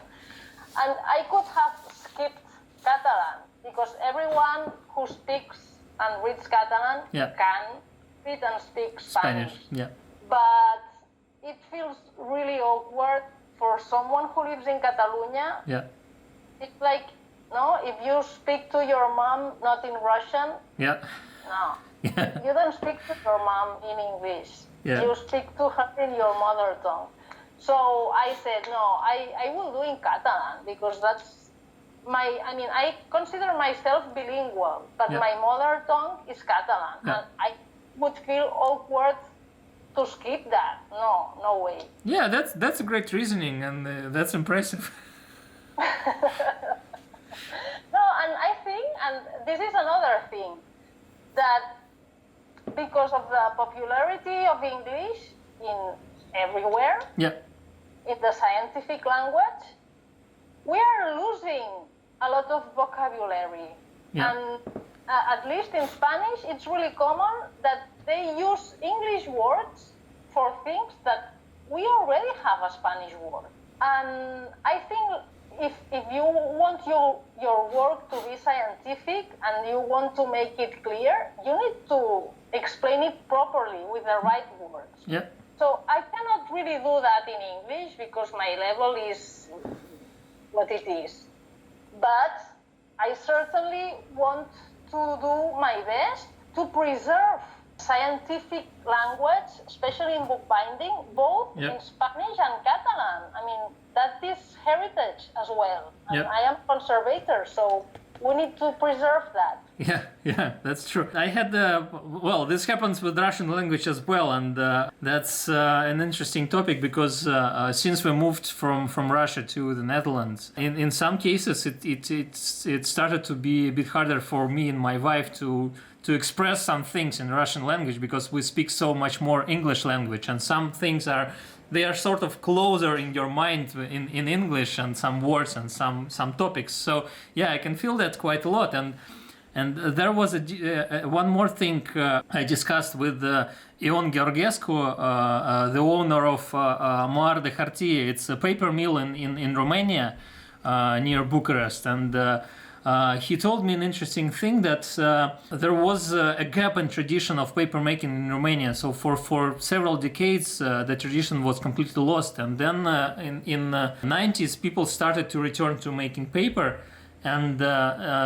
And I could have skipped Catalan, because everyone who speaks and reads Catalan can read and speak Spanish. Yeah. But it feels really awkward for someone who lives in Catalonia. Yeah. It's like, no, if you speak to your mom not in Russian, yeah. No. Yeah. You don't speak to your mom in English. Yeah. You speak to her in your mother tongue. So I said, no, I will do in Catalan because that's I consider myself bilingual, but my mother tongue is Catalan. Yeah. And I would feel awkward to skip that. No way. Yeah, that's a great reasoning, and that's impressive. No, and I think, and this is another thing, that because of the popularity of English in everywhere, in the scientific language, we are losing a lot of vocabulary. Yeah. And at least in Spanish, it's really common that they use English words for things that we already have a Spanish word. And I think if you want your work to be scientific and you want to make it clear, you need to explain it properly with the right words. Yeah. So I cannot really do that in English because my level is what it is. But I certainly want to do my best to preserve scientific language, especially in bookbinding, both in Spanish and Catalan. I mean, that is heritage as well. And I am a conservator, so we need to preserve that. Yeah, that's true. I had, well, this happens with Russian language as well, and that's an interesting topic because since we moved from Russia to the Netherlands, in some cases it started to be a bit harder for me and my wife to express some things in Russian language because we speak so much more English language, and some things they are sort of closer in your mind in English, and some words and some topics. So yeah, I can feel that quite a lot. And there was one more thing I discussed with Ivan Gulkov, the owner of Mar de Hartie. It's a paper mill in Romania, near Bucharest, and he told me an interesting thing that there was a gap in tradition of paper making in Romania. So for several decades, the tradition was completely lost. And then in the 90s, people started to return to making paper. And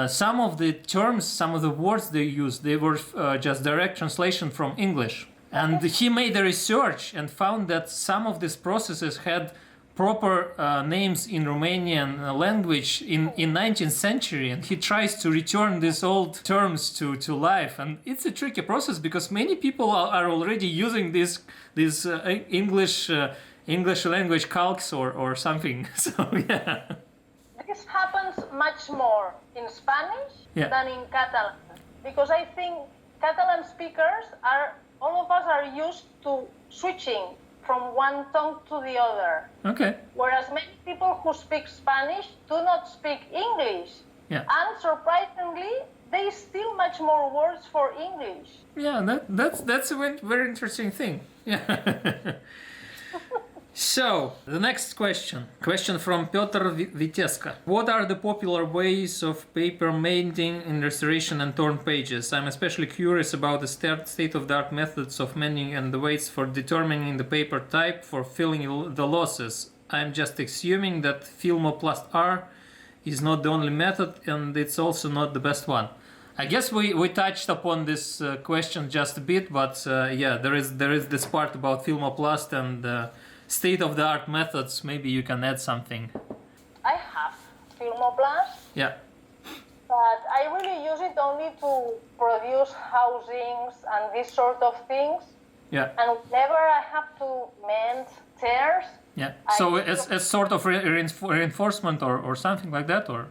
some of the terms, some of the words they used, they were just direct translation from English. And he made a research and found that some of these processes had proper names in Romanian language in 19th century, and he tries to return these old terms to life. And it's a tricky process because many people are already using these English language calcs or something. So yeah. This happens much more in Spanish than in Catalan, because I think Catalan speakers all of us are used to switching from one tongue to the other. Okay. Whereas many people who speak Spanish do not speak English. Yeah. And surprisingly, they steal much more words for English. Yeah, that's a very interesting thing. Yeah. So, the next question from Piotr Wieteska. What are the popular ways of paper mending in restoration and torn pages? I'm especially curious about the state-of-the-art methods of mending and the ways for determining the paper type for filling the losses. I'm just assuming that Filmoplast R is not the only method, and it's also not the best one. I guess we touched upon this question just a bit, but yeah, there is this part about Filmoplast and state-of-the-art methods. Maybe you can add something. I have Filmoplast. Yeah. But I really use it only to produce housings and these sort of things. Yeah. And whenever I have to mend tears. Yeah. So as sort of reinforcement or something like that, or?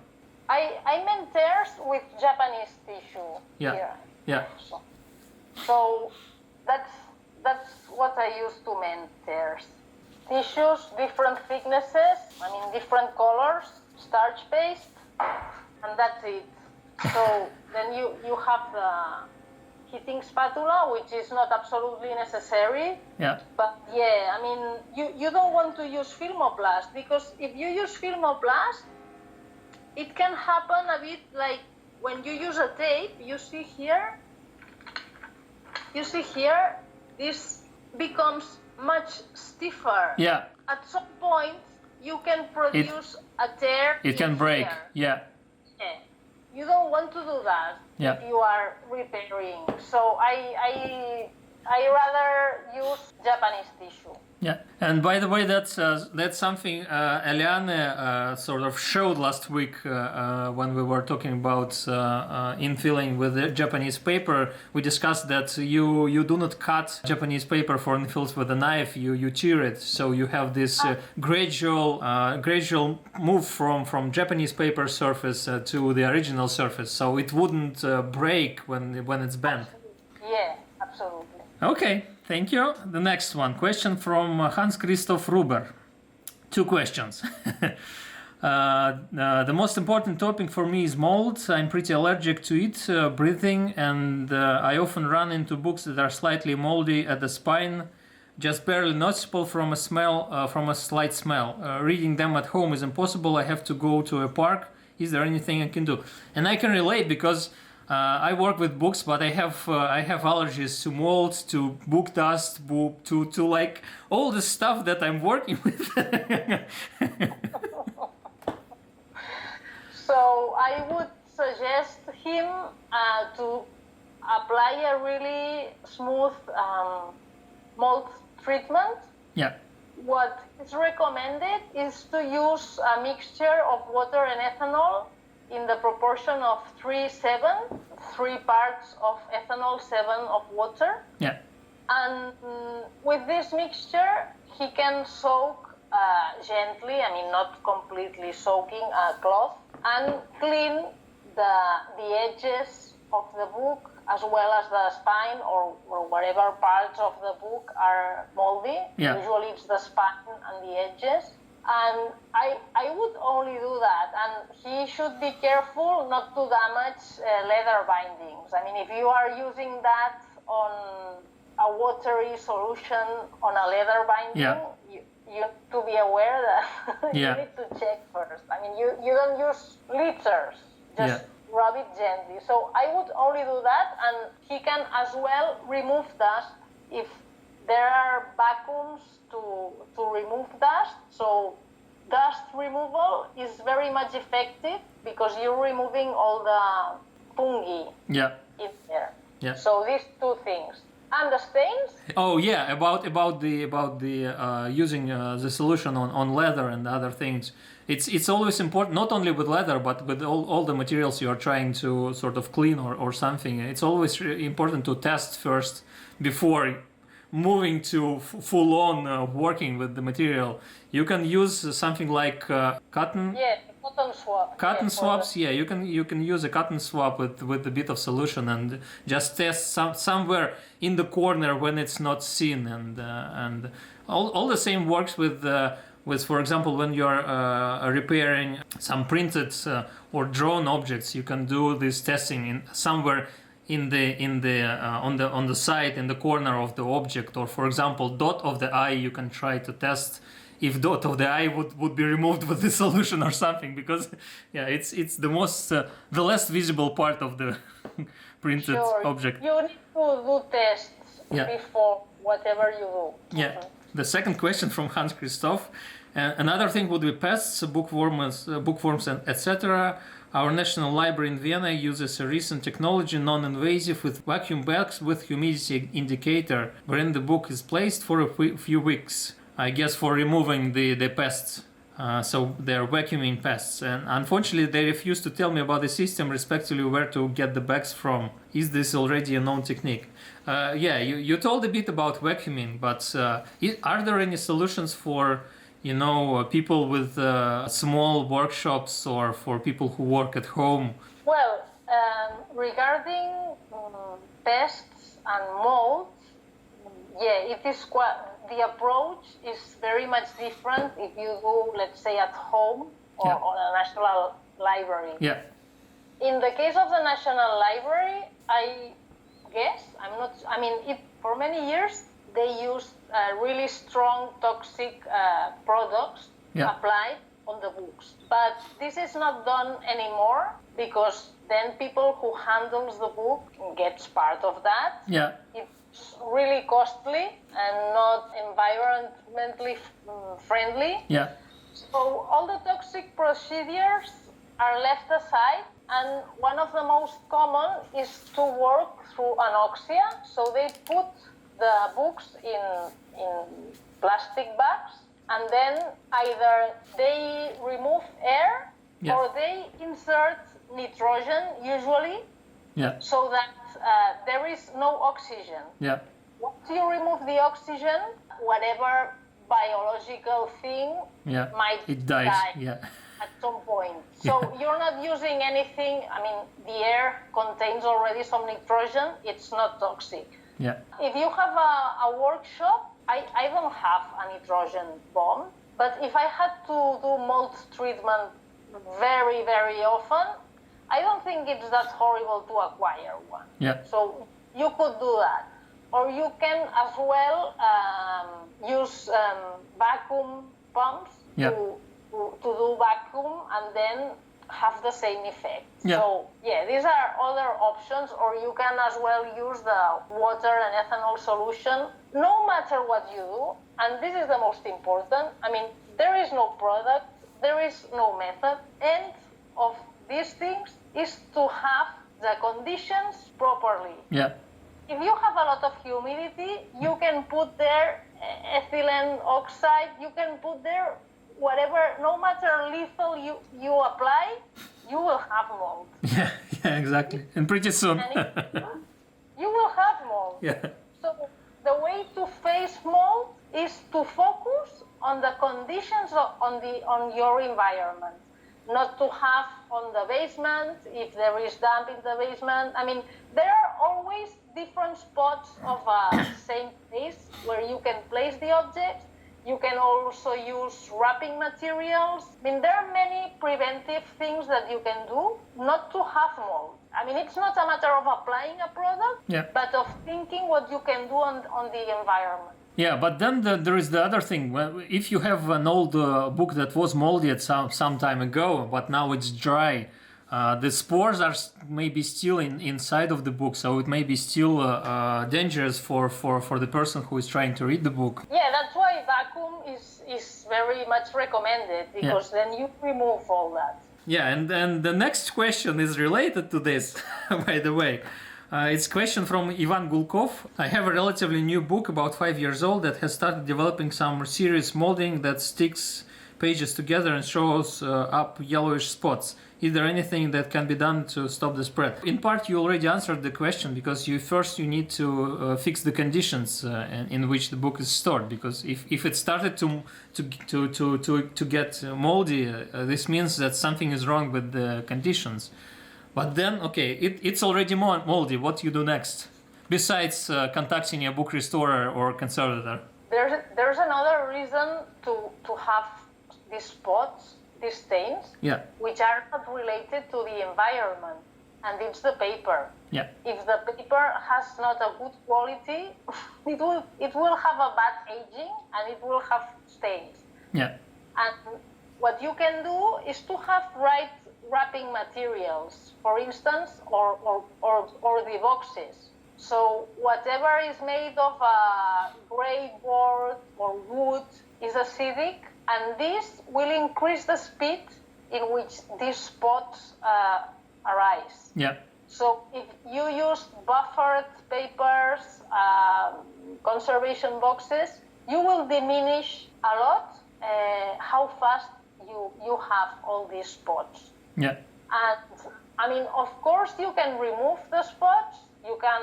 I mend tears with Japanese tissue. Yeah. Here. Yeah. So that's what I use to mend tears. Tissues, different thicknesses, different colors, starch paste, and that's it. So then you have the heating spatula, which is not absolutely necessary. Yeah. But yeah, you don't want to use Filmoplast, because if you use Filmoplast, it can happen a bit like when you use a tape. You see here, this becomes much stiffer. Yeah. At some point, you can produce a tear. It can break. Here. Yeah. Yeah. You don't want to do that if you are repairing. So I rather use Japanese tissue. Yeah, and by the way, that's something Eliane sort of showed last week when we were talking about infilling with the Japanese paper. We discussed that you do not cut Japanese paper for infills with a knife. You tear it, so you have this gradual move from Japanese paper surface to the original surface, so it wouldn't break when it's bent. Yeah, absolutely. Okay. Thank you. The next one. Question from Hans Christoph Ruber. Two questions. The most important topic for me is mold. I'm pretty allergic to it, breathing, and I often run into books that are slightly moldy at the spine, just barely noticeable from a slight smell. Reading them at home is impossible. I have to go to a park. Is there anything I can do? And I can relate because I work with books, but I have allergies to mold, to book dust, to like all the stuff that I'm working with. So I would suggest him to apply a really smooth mold treatment. Yeah. What is recommended is to use a mixture of water and ethanol in the proportion of 3:7, 3 parts of ethanol, 7 of water. Yeah. And with this mixture, he can soak gently, I mean not completely soaking a cloth, and clean the edges of the book as well as the spine or whatever parts of the book are moldy. Yeah. Usually it's the spine and the edges. And I would only do that, and he should be careful not to damage leather bindings. I mean, if you are using that on a watery solution on a leather binding, you need to be aware that you need to check first. I mean, you don't use liters, just rub it gently. So I would only do that, and he can as well remove dust if there are vacuums to remove dust. So dust removal is very much effective because you're removing all the fungi in there. Yeah. So these two things. And the stains? Oh yeah, about the using the solution on leather and other things. It's always important, not only with leather, but with all the materials you are trying to sort of clean or something. It's always important to test first before moving to full-on working with the material. You can use something like cotton. Yeah, cotton swab. Cotton swabs, yeah. You can use a cotton swab with a bit of solution and just test somewhere in the corner when it's not seen, and all the same works with for example, when you're repairing some printed or drawn objects. You can do this testing somewhere on the side, in the corner of the object, or for example dot of the eye. You can try to test if dot of the eye would be removed with the solution or something, because it's the most the less visible part of the printed object. You need to do tests before whatever you do. Yeah. The second question from Hans Christoph. Another thing would be pests, bookworms, and etc. Our National Library in Vienna uses a recent technology, non-invasive, with vacuum bags with humidity indicator, wherein the book is placed for a few weeks, I guess for removing the pests. So they're vacuuming pests. And unfortunately, they refuse to tell me about the system, respectively where to get the bags from. Is this already a known technique? You told a bit about vacuuming, but are there any solutions for people with small workshops or for people who work at home? Well, regarding pests and mold, it is quite, the approach is very much different if you do, let's say, at home or on a national library. Yeah. In the case of the National Library, for many years they used really strong toxic products applied on the books. But this is not done anymore because then people who handles the book gets part of that. Yeah. It's really costly and not environmentally friendly. Yeah. So all the toxic procedures are left aside, and one of the most common is to work through anoxia. So they put the books in plastic bags, and then either they remove air or they insert nitrogen usually, so that there is no oxygen. Yeah. Once you remove the oxygen, whatever biological thing might die at some point. So you're not using anything. I mean, the air contains already some nitrogen. It's not toxic. Yeah. If you have a workshop, I don't have a nitrogen bomb, but if I had to do mold treatment very, very often, I don't think it's that horrible to acquire one. Yeah. So you could do that. Or you can as well use vacuum pumps to do vacuum and then have the same effect. Yeah. So these are other options. Or you can as well use the water and ethanol solution. No matter what you do, and this is the most important, I mean, there is no product, there is no method. End of these things is to have the conditions properly. Yeah. If you have a lot of humidity, you can put there ethylene oxide, you can put there whatever, no matter lethal you apply, you will have mold. Yeah, yeah, exactly. And pretty soon. You will have mold. Yeah. So the way to face mold is to focus on the conditions on your environment, not to have on the basement if there is damp in the basement. I mean, there are always different spots of a same place where you can place the object. You can also use wrapping materials. I mean, there are many preventive things that you can do not to have mold. I mean, it's not a matter of applying a product, but of thinking what you can do on the environment. Yeah, but then there is the other thing. Well, if you have an old book that was moldy at some time ago, but now it's dry, the spores are maybe still inside of the book, so it may be still dangerous for the person who is trying to read the book. Yeah, that's why vacuum is very much recommended, because then you remove all that. Yeah, and the next question is related to this, by the way. It's a question from Ivan Gulkov. I have a relatively new book, about 5 years old, that has started developing some serious molding that sticks pages together and shows up yellowish spots. Is there anything that can be done to stop the spread? In part, you already answered the question, because you need to fix the conditions in which the book is stored. Because if it started to get moldy, this means that something is wrong with the conditions. But then, okay, it's already moldy. What do you do next? Besides contacting a book restorer or conservator? There's another reason to have these spots, these stains, which are not related to the environment, and it's the paper. Yeah. If the paper has not a good quality, it will have a bad aging and it will have stains. Yeah. And what you can do is to have right wrapping materials, for instance, or the boxes. So whatever is made of a gray board or wood is acidic, and this will increase the speed in which these spots arise. Yeah. So if you use buffered papers, conservation boxes, you will diminish a lot how fast you have all these spots. Yeah. And I mean, of course, you can remove the spots. You can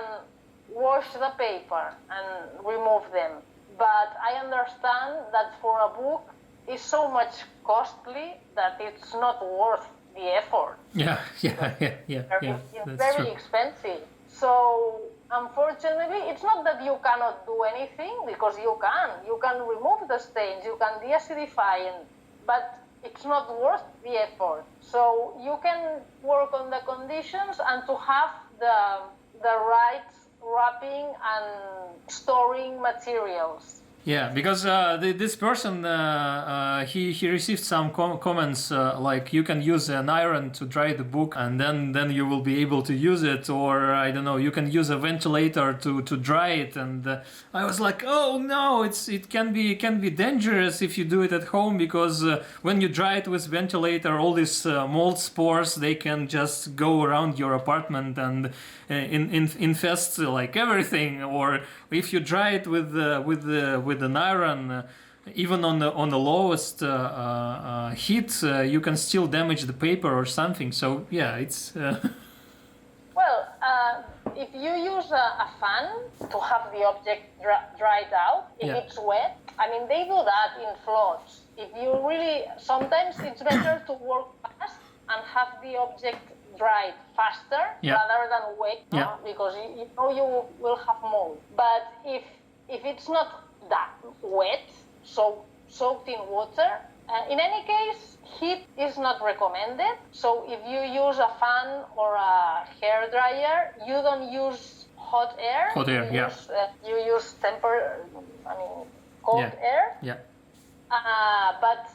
wash the paper and remove them. But I understand that for a book, it's so much costly that it's not worth the effort. Yeah. It's very expensive. So unfortunately, it's not that you cannot do anything, because you can. You can remove the stains, you can deacidify, but it's not worth the effort. So you can work on the conditions and to have the right wrapping and storing materials. Yeah, because this person, he received some comments like you can use an iron to dry the book and then you will be able to use it, or I don't know, you can use a ventilator to dry it, and I was like, oh no, it can be dangerous if you do it at home, because when you dry it with ventilator, all these mold spores, they can just go around your apartment and infest like everything. Or if you dry it with an iron, even on the lowest heat, you can still damage the paper or something. So yeah, it's. Well, if you use a fan to have the object dried out, if it's wet, I mean, they do that in floats. If you really, sometimes it's better to work fast and have the object dried faster rather than wait, because you know you will have mold. But if it's not that wet, so soaked in water, in any case, heat is not recommended. So if you use a fan or a hair dryer, you don't use hot air. You use cold air. Yeah. But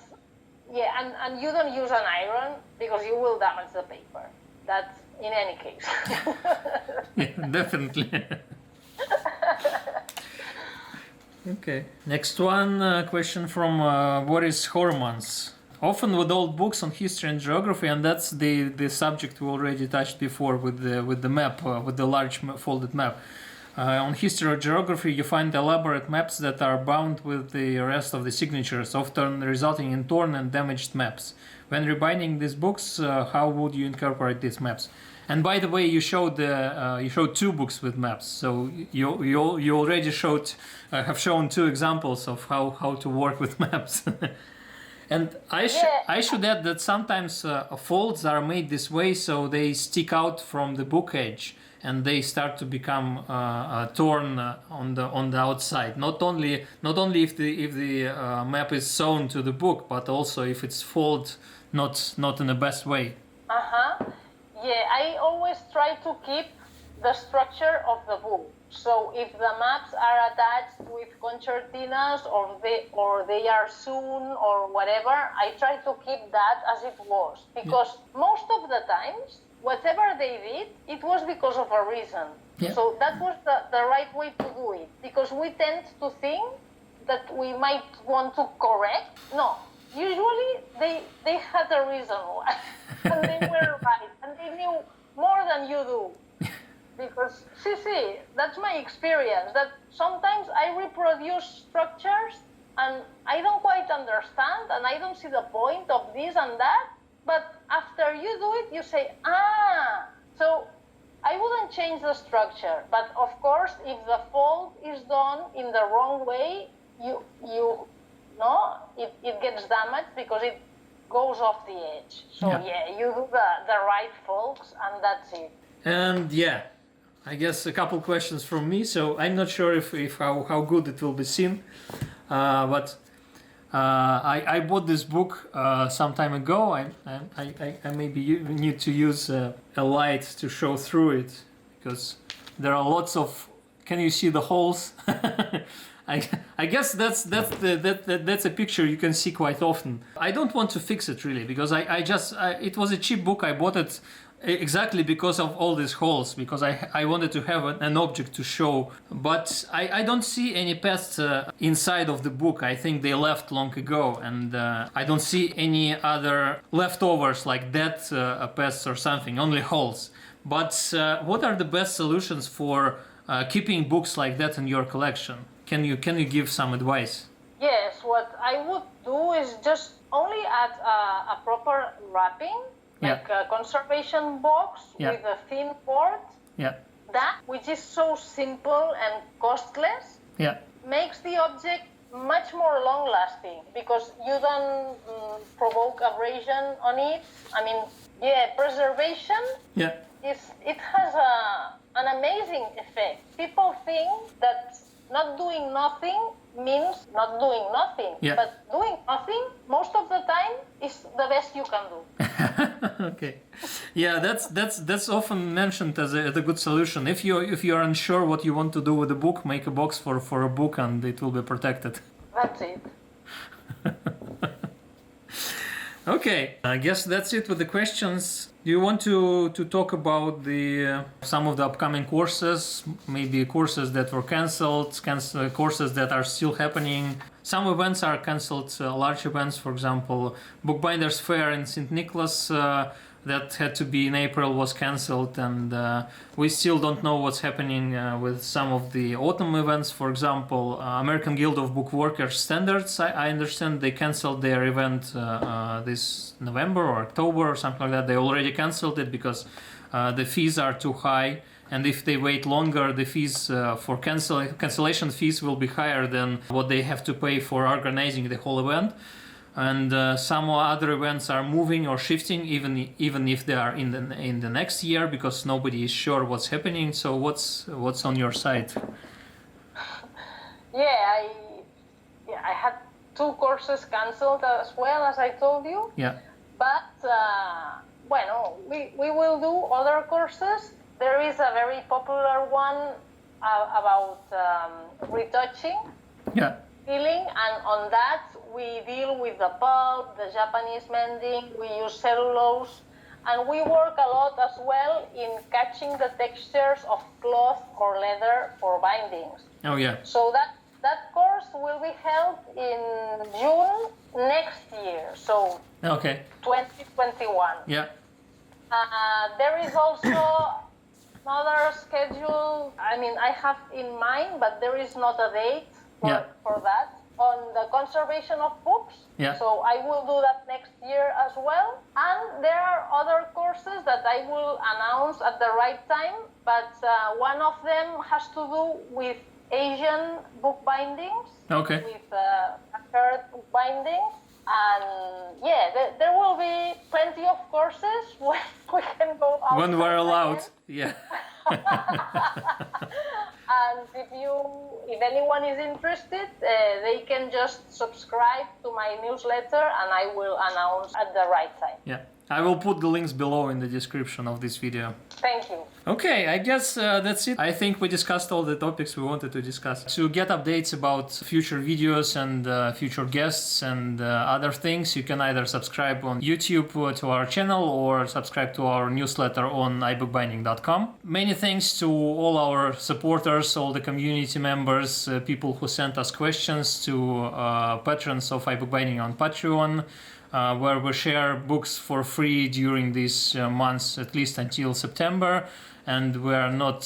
and you don't use an iron, because you will damage the paper. That's in any case. Yeah, definitely. Okay. Next one, question from Boris Horemans. Often with old books on history and geography, and that's the subject we already touched before with the map, with the large folded map. On history or geography, you find elaborate maps that are bound with the rest of the signatures, often resulting in torn and damaged maps. when rebinding these books, how would you incorporate these maps? And by the way, you showed 2 books with maps, so you already have shown 2 examples of how to work with maps. And I should add that sometimes folds are made this way, so they stick out from the book edge, and they start to become torn on the outside. Not only if the map is sewn to the book, but also if it's folded not in the best way. Yeah, I always try to keep the structure of the book. So if the maps are attached with concertinas or they are sewn or whatever, I try to keep that as it was, because most of the times, whatever they did, it was because of a reason. Yeah. So that was the right way to do it, because we tend to think that we might want to correct. No, usually they had a reason why, and they were right, and they knew more than you do. Because, see, that's my experience, that sometimes I reproduce structures and I don't quite understand and I don't see the point of this and that, but after you do it, you say, so I wouldn't change the structure. But of course, if the fold is done in the wrong way, it gets damaged because it goes off the edge. So you do the right folds and that's it. And I guess a couple questions from me. So I'm not sure if how good it will be seen, but I bought this book some time ago. I maybe need to use a light to show through it, because there are lots of. Can you see the holes? I guess that's a picture you can see quite often. I don't want to fix it really, because it was a cheap book. I bought it exactly because of all these holes, because I wanted to have an object to show, but I don't see any pests inside of the book. I think they left long ago, and I don't see any other leftovers like dead pests or something, only holes. But what are the best solutions for keeping books like that in your collection? Can you give some advice? Yes, what I would do is just only add a proper wrapping, like a conservation box with a thin board. That, which is so simple and costless, makes the object much more long-lasting, because you don't provoke abrasion on it. I mean, preservation. It has an amazing effect. People think that not doing nothing means not doing nothing, but doing nothing most of the time is the best you can do. Okay, that's often mentioned as a good solution. If you're unsure what you want to do with a book, make a box for a book and it will be protected. That's it. Okay, I guess that's it with the questions. Do you want to talk about some of the upcoming courses, maybe courses that were cancelled, courses that are still happening? Some events are cancelled, large events, for example, Bookbinders Fair in St. Nicholas that had to be in April was cancelled, and we still don't know what's happening with some of the autumn events. For example, American Guild of Bookworkers Standards, I understand they cancelled their event this November or October or something like that. They already cancelled it because the fees are too high, and if they wait longer, the fees for cancellation fees will be higher than what they have to pay for organizing the whole event. And some other events are moving or shifting, even if they are in the next year, because nobody is sure what's happening. So what's on your side? I had 2 courses cancelled as well, as I told you. But we will do other courses. There is a very popular one about retouching. Healing, and on that we deal with the pulp, the Japanese mending, we use cellulose, and we work a lot as well in catching the textures of cloth or leather for bindings. So that course will be held in June next year, so 2021. There is also another schedule, I have in mind, but there is not a date for that. on the conservation of books. Yeah. So I will do that next year as well. And there are other courses that I will announce at the right time, but one of them has to do with Asian book bindings, Okay. with prepared book bindings. And yeah, there will be plenty of courses when we can go out. When we're allowed, yeah. And if anyone is interested, they can just subscribe to my newsletter, and I will announce at the right time. Yeah. I will put the links below in the description of this video. Thank you. Okay, I guess that's it. I think we discussed all the topics we wanted to discuss. To get updates about future videos and future guests and other things, you can either subscribe on YouTube to our channel or subscribe to our newsletter on iBookBinding.com. Many thanks to all our supporters, all the community members, people who sent us questions, to patrons of iBookBinding on Patreon, where we share books for free during these months, at least until September. And we are not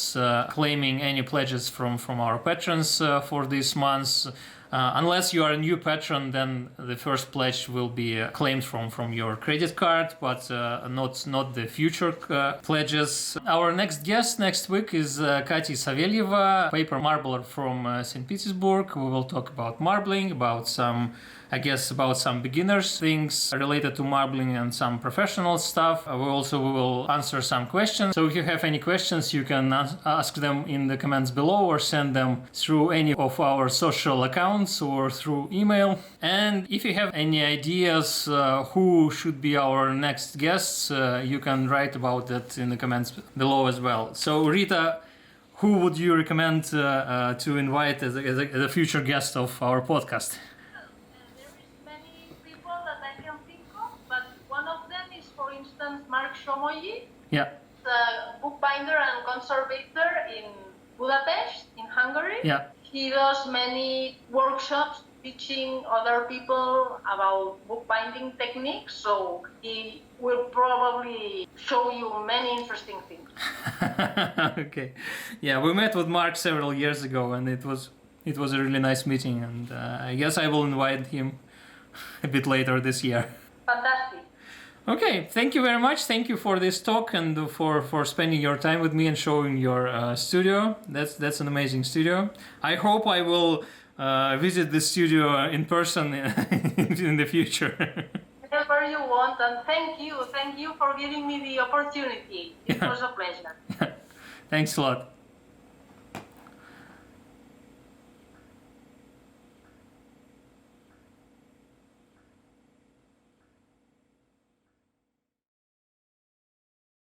claiming any pledges from our patrons for these months. Unless you are a new patron, then the first pledge will be claimed from your credit card, but not the future pledges. Our next guest next week is Kati Saveljeva, paper marbler from St. Petersburg. We will talk about marbling, about some beginners things related to marbling and some professional stuff. We will answer some questions. So if you have any questions, you can ask them in the comments below or send them through any of our social accounts or through email. And if you have any ideas who should be our next guests, you can write about that in the comments below as well. So Rita, who would you recommend to invite as a future guest of our podcast? Mark Shomoyi, yeah, the bookbinder and conservator in Budapest, in Hungary. Yeah. He does many workshops teaching other people about bookbinding techniques, so he will probably show you many interesting things. Okay. Yeah, we met with Mark several years ago, and it was a really nice meeting, and I guess I will invite him a bit later this year. Fantastic. Okay, thank you very much. Thank you for this talk and for spending your time with me and showing your studio. That's an amazing studio. I hope I will visit the studio in person in the future. Whenever you want, and thank you for giving me the opportunity. It was a pleasure. Thanks a lot.